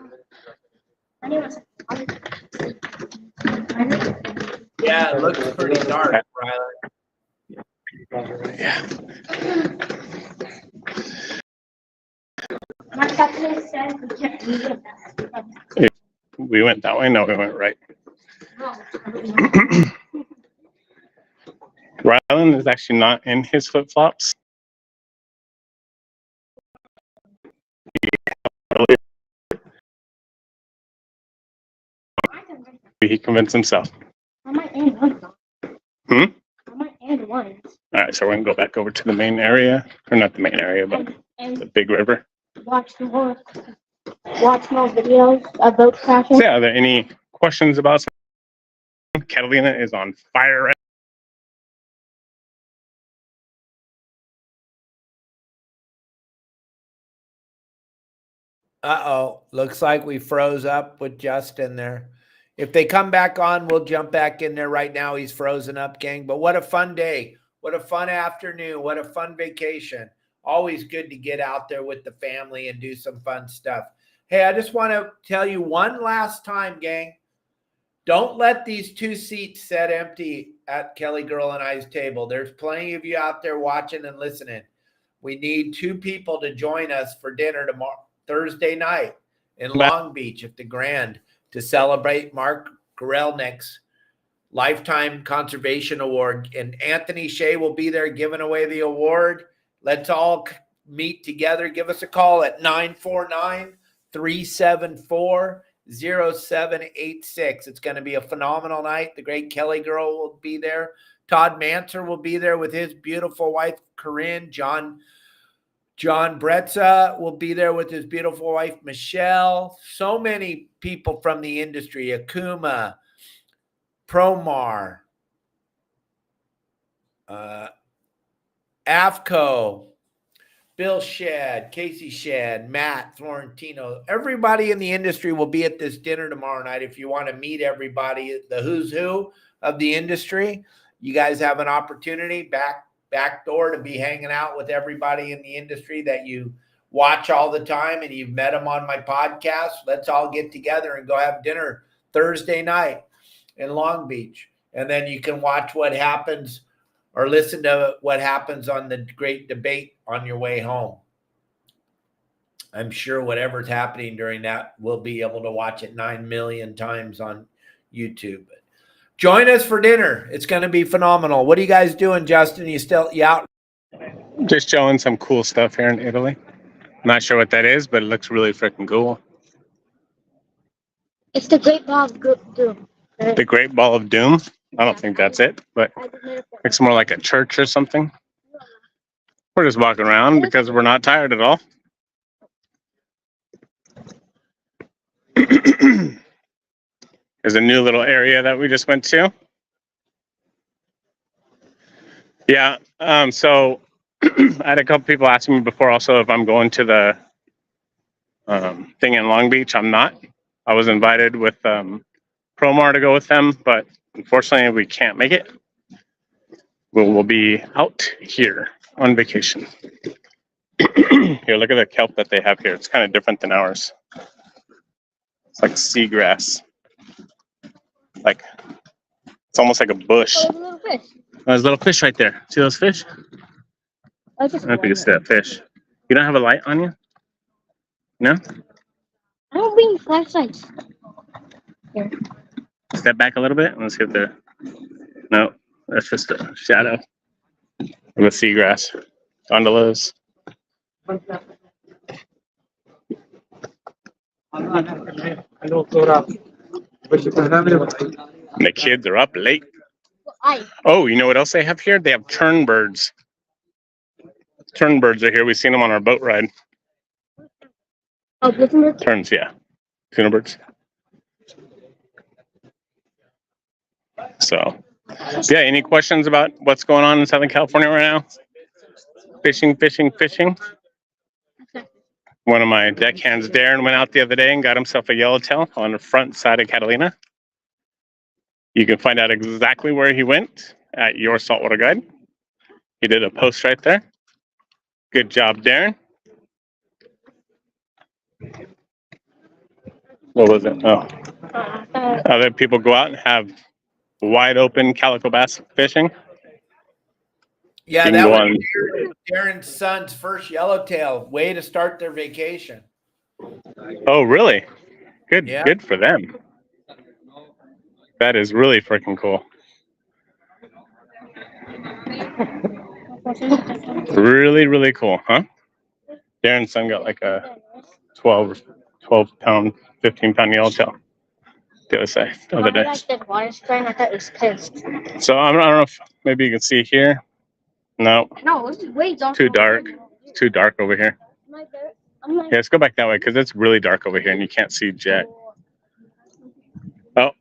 Yeah, it looks pretty dark, Rylan. Yeah. My calculator says we can't leave it. We went that way? No, we went right. Rylan is actually not in his flip flops. He convinced himself. I might end one. Hmm? I might end one. All right, so we're gonna go back over to the main area, or not the main area, but And the big river. watch more videos of boat crashing. So yeah, are there any questions about something? Catalina is on fire right Uh-oh. Looks like we froze up with Justin there. If they come back on, we'll jump back in there right now. He's frozen up, gang. But what a fun day. What a fun afternoon. What a fun vacation. Always good to get out there with the family and do some fun stuff. Hey, I just want to tell you one last time, gang. Don't let these 2 seats sit empty at Kelly Girl and I's table. There's plenty of you out there watching and listening. We need 2 people to join us for dinner tomorrow, Thursday night in Long Beach at the Grand to celebrate Mark Gorelnik's Lifetime Conservation Award. And Anthony Shea will be there giving away the award. Let's all meet together. Give us a call at 949-374-0786. It's going to be a phenomenal night. The great Kelly Girl will be there. Todd Manser will be there with his beautiful wife, Corinne. John Bretza will be there with his beautiful wife, Michelle. So many people from the industry, Okuma, Promar, AFTCO, Bill Shedd, Casey Shedd, Matt Florentino. Everybody in the industry will be at this dinner tomorrow night. If you want to meet everybody, the who's who of the industry, you guys have an opportunity back door to be hanging out with everybody in the industry that you watch all the time and you've met them on my podcast. Let's all get together and go have dinner Thursday night in Long Beach. And then you can watch what happens or listen to what happens on the great debate on your way home. I'm sure whatever's happening during that, we'll be able to watch it 9 million times on YouTube. Join us for dinner. It's going to be phenomenal. What are you guys doing, Justin? You out? Just showing some cool stuff here in Italy. Not sure what that is, but it looks really freaking cool. It's the Great Ball of Doom. The Great Ball of Doom? I don't think that's it, but it's more like a church or something. We're just walking around because we're not tired at all. There's a new little area that we just went to. Yeah, so I had a couple people asking me before also if I'm going to the thing in Long Beach. I'm not. I was invited with Promar to go with them, but unfortunately we can't make it. We'll be out here on vacation. Here, look at the kelp that they have here. It's kind of different than ours. It's like seagrass. Like, it's almost like a bush. Oh, there's a little fish. There's a little fish right there. See those fish? I don't know if you can see that fish. You don't have a light on you? No? I don't bring flashlights. Here. Step back a little bit and let's see if they're... No, that's just a shadow of the seagrass. Gondolas. And the kids are up late. Oh, you know what else they have here? They have tern birds. Tern birds are here. We've seen them on our boat ride. Oh, birds? Terns, yeah. Tuna birds. So, yeah, any questions about what's going on in Southern California right now? Fishing. One of my deckhands, Darren, went out the other day and got himself a yellowtail on the front side of Catalina. You can find out exactly where he went at your Saltwater Guide. He did a post right there. Good job, Darren. What was it? Oh. Other people go out and have wide open calico bass fishing. Yeah, that was Darren's son's first yellowtail. Way to start their vacation. Oh, really? Good. Yeah. Good for them. That is really freaking cool. Really, really cool, huh? Darren's son got like a 12 pound, 15 pound yellowtail the other day. So I don't know if maybe you can see here. No, this is way dark. too dark. Too dark over here. Yeah, let's go back that way because it's really dark over here and you can't see jack. Oh,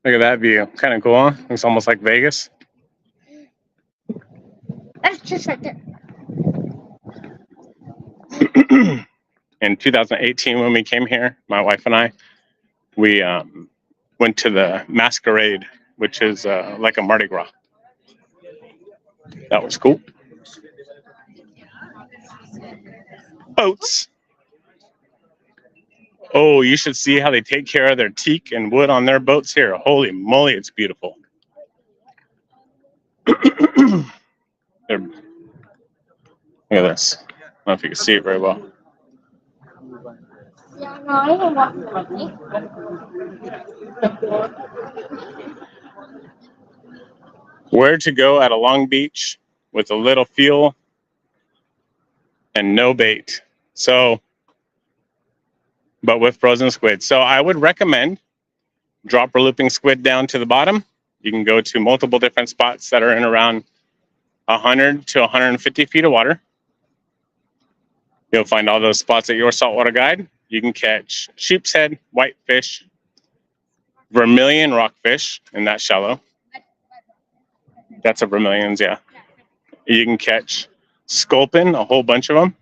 look at that view. Kind of cool, huh? It's almost like Vegas. That's just right there. In 2018, when we came here, my wife and I, we went to the Masquerade, which is like a Mardi Gras. That was cool. Boats. Oh, you should see how they take care of their teak and wood on their boats here. Holy moly, it's beautiful. Look at this. I don't know if you can see it very well. Yeah, no, I don't want Where to go at a Long Beach with a little fuel and no bait. So, but with frozen squid. So I would recommend dropper looping squid down to the bottom You can go to multiple different spots that are in around 100 to 150 feet of water. You'll find all those spots at your saltwater guide. You can catch sheepshead, whitefish, vermilion rockfish in that shallow. That's a vermilions, yeah. You can catch sculpin, a whole bunch of them.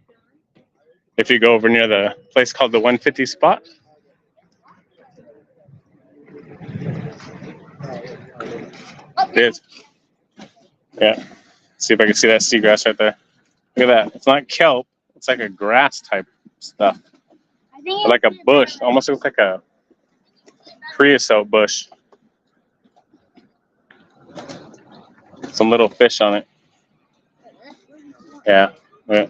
If you go over near the place called the 150 spot. It is. Yeah. See if I can see that seagrass right there. Look at that. It's not kelp. It's like a grass type stuff. Like a bush. Almost looks like a creosote bush. Some little fish on it. Yeah. Yeah.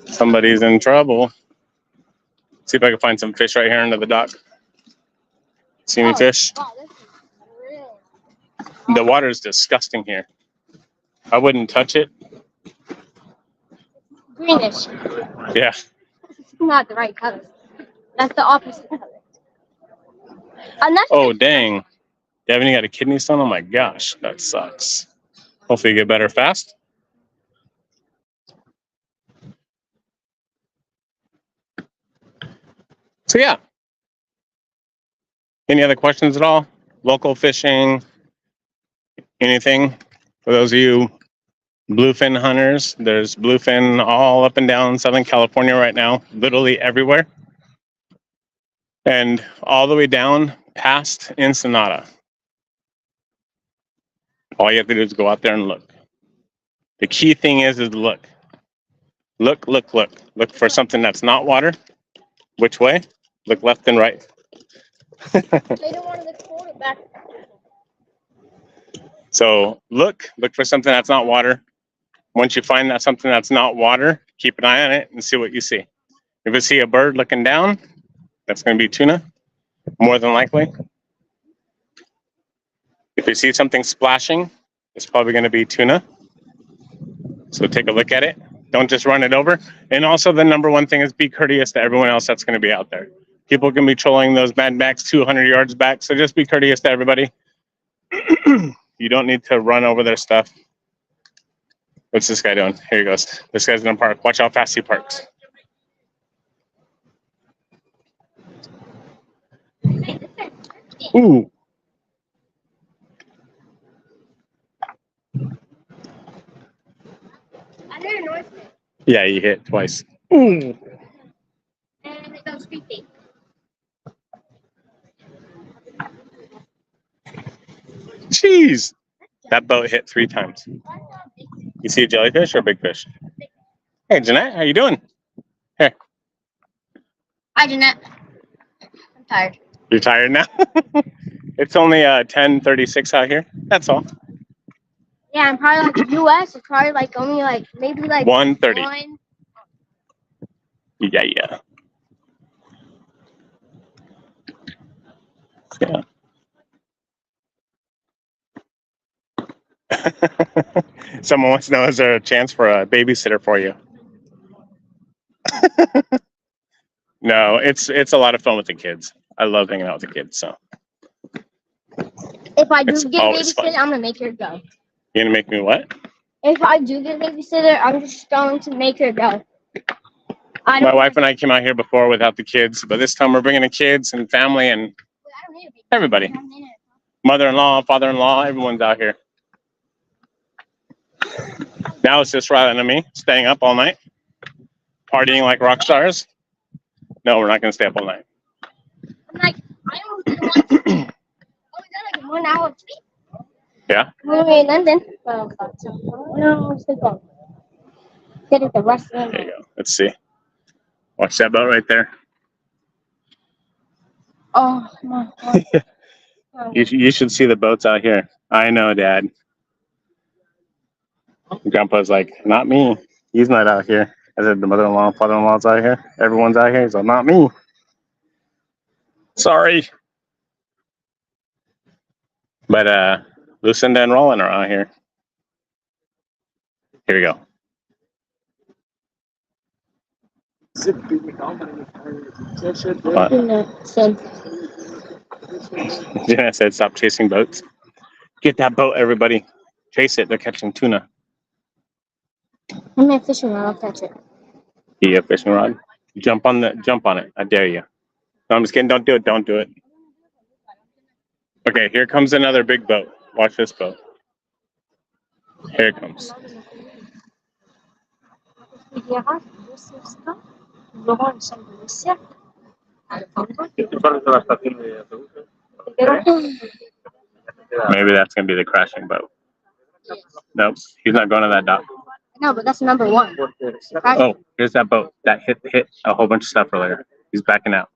Somebody's in trouble. See if I can find some fish right here under the dock. See any fish? The water is disgusting here. I wouldn't touch it. Greenish. Yeah. Not the right color. That's the opposite color. Oh, dang. Devin, you got a kidney stone? Oh my gosh, that sucks. Hopefully you get better fast. So yeah. Any other questions at all? Local fishing, anything? For those of you bluefin hunters, there's bluefin all up and down Southern California right now, literally everywhere. And all the way down past Ensenada. All you have to do is go out there and look. The key thing is look. Look, look, look. Look for something that's not water. Which way? Look left and right. They don't want to look forward back. So look for something that's not water. Once you find that something that's not water, keep an eye on it and see what you see. If you see a bird looking down, that's going to be tuna, more than likely. If you see something splashing, it's probably going to be tuna. So take a look at it. Don't just run it over. And also the number one thing is be courteous to everyone else that's going to be out there. People can be trolling those mad backs 200 yards back, so just be courteous to everybody. You don't need to run over their stuff. What's this guy doing? Here he goes. This guy's going to park. Watch how fast he parks. Ooh. I heard a noise. Yeah, you hit twice. Ooh. And it goes creepy. Jeez. That boat hit 3 times. You see a jellyfish or a big fish? Hey, Jeanette, how you doing? Here. Hi, Jeanette. I'm tired. You're tired now? It's only 10:36 out here. That's all. Yeah, I'm probably like US. It's probably like only like maybe like 1:30. 1. Yeah, yeah. Yeah. Someone wants to know, is there a chance for a babysitter for you? No, it's a lot of fun with the kids. I love hanging out with the kids. So If I do It's get a always babysitter, fun. I'm gonna make her go. you're gonna make me what? If I do get a babysitter, I'm just going to make her go. I My don't wife and I came out here before without the kids, but this time we're bringing the kids and family and I don't need a babysitter. everybody. Mother-in-law, father-in-law, everyone's out here. Now it's just Rylan and me staying up all night, partying like rock stars. No, we're not gonna stay up all night. I'm like, I only did one. Oh, we got like 1 hour of sleep. Yeah. When we were in London. No, it's gone. Did it the rest of There you go. Let's see. Watch that boat right there. Oh my God. You should see the boats out here. I know, Dad. Grandpa's like, not me. He's not out here. I said, the mother-in-law, father-in-law's out here. Everyone's out here. He's like, not me. Sorry. But Lucinda and Roland are out here. Here we go. What? Jenna said, "Stop chasing boats. Get that boat, everybody. Chase it. They're catching tuna." I'm not fishing rod. I'll catch it. Yeah, fishing rod. Jump on it. I dare you. No, I'm just kidding. Don't do it. Don't do it. Okay, here comes another big boat. Watch this boat. Here it comes. Maybe that's gonna be the crashing boat. Nope, he's not going to that dock. No, but that's number one. Oh, here's that boat that hit a whole bunch of stuff earlier. He's backing out.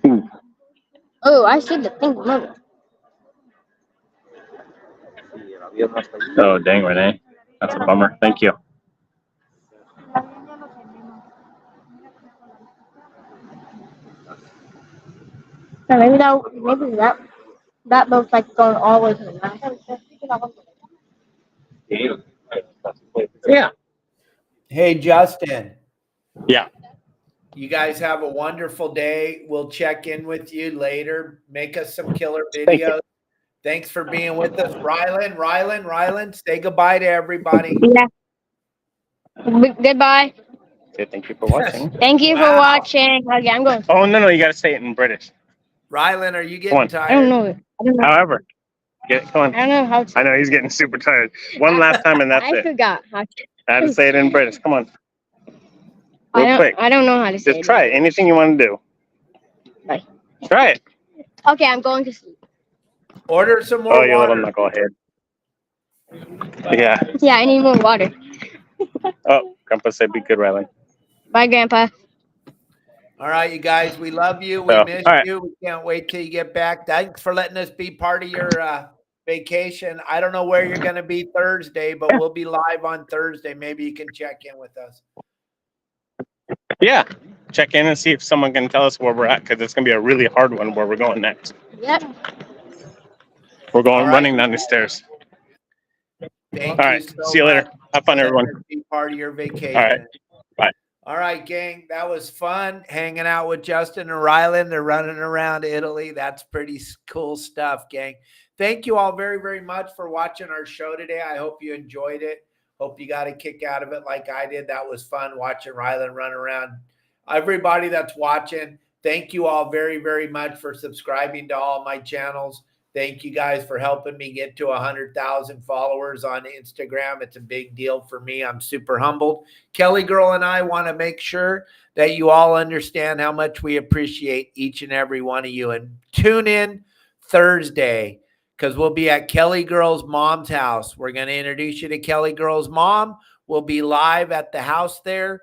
Ooh. Oh, I see the thing moving. Oh, dang, Renee. That's a bummer. Thank you. So maybe that boat's like going all the way to the left. Yeah. Hey, Justin. Yeah. You guys have a wonderful day. We'll check in with you later. Make us some killer Thank you. videos. Thanks for being with us. Rylan, say goodbye to everybody. Yeah. Goodbye. Say thank you for watching. Thank you for watching. Okay, I'm going. Oh, no, you got to say it in British. Rylan, are you Come on. getting tired? I don't know. However, get it. Come on. I don't know how to. I know he's getting super tired. One last time and that's I it. forgot how to. I had to say it in British. Come on. Real quick. I don't know how to say it. Just try it. Anything you want to do. Bye. Try it. Okay, I'm going to sleep. Order some more Oh, you water. little knucklehead. Yeah. Yeah, I need more water. Oh, Grandpa said be good, Riley. Bye, Grandpa. All right, you guys, we love you. We miss you. We can't wait till you get back. Thanks for letting us be part of your vacation. I don't know where you're going to be Thursday, but we'll be live on Thursday. Maybe you can check in with us. Yeah. Check in and see if someone can tell us where we're at, because it's going to be a really hard one where we're going next. Yep. We're going running down the stairs. Thank All right. you so See you later. much. Have fun, everyone. Be part of your vacation. All right. Bye. All right, gang. That was fun hanging out with Justin and Rylan. They're running around Italy. That's pretty cool stuff, gang. Thank you all very, very much for watching our show today. I hope you enjoyed it. Hope you got a kick out of it like I did. That was fun watching Rylan run around. Everybody that's watching, thank you all very, very much for subscribing to all my channels. Thank you guys for helping me get to 100,000 followers on Instagram. It's a big deal for me. I'm super humbled. Kelly Girl and I want to make sure that you all understand how much we appreciate each and every one of you. And tune in Thursday, because we'll be at Kelly Girl's mom's house. We're going to introduce you to Kelly Girl's mom. We'll be live at the house there,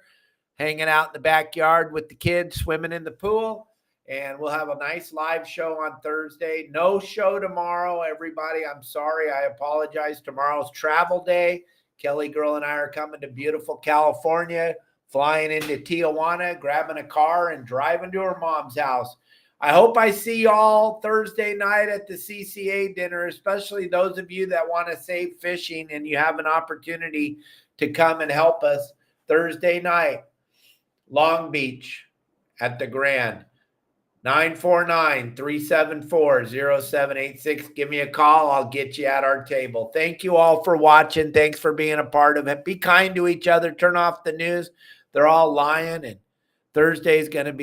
hanging out in the backyard with the kids, swimming in the pool. And we'll have a nice live show on Thursday. No show tomorrow, everybody. I'm sorry. I apologize. Tomorrow's travel day. Kelly Girl and I are coming to beautiful California, flying into Tijuana, grabbing a car, and driving to her mom's house. I hope I see y'all Thursday night at the CCA dinner, especially those of you that want to save fishing and you have an opportunity to come and help us Thursday night. Long Beach at the Grand. 949-374-0786. Give me a call. I'll get you at our table. Thank you all for watching. Thanks for being a part of it. Be kind to each other. Turn off the news. They're all lying, and Thursday's going to be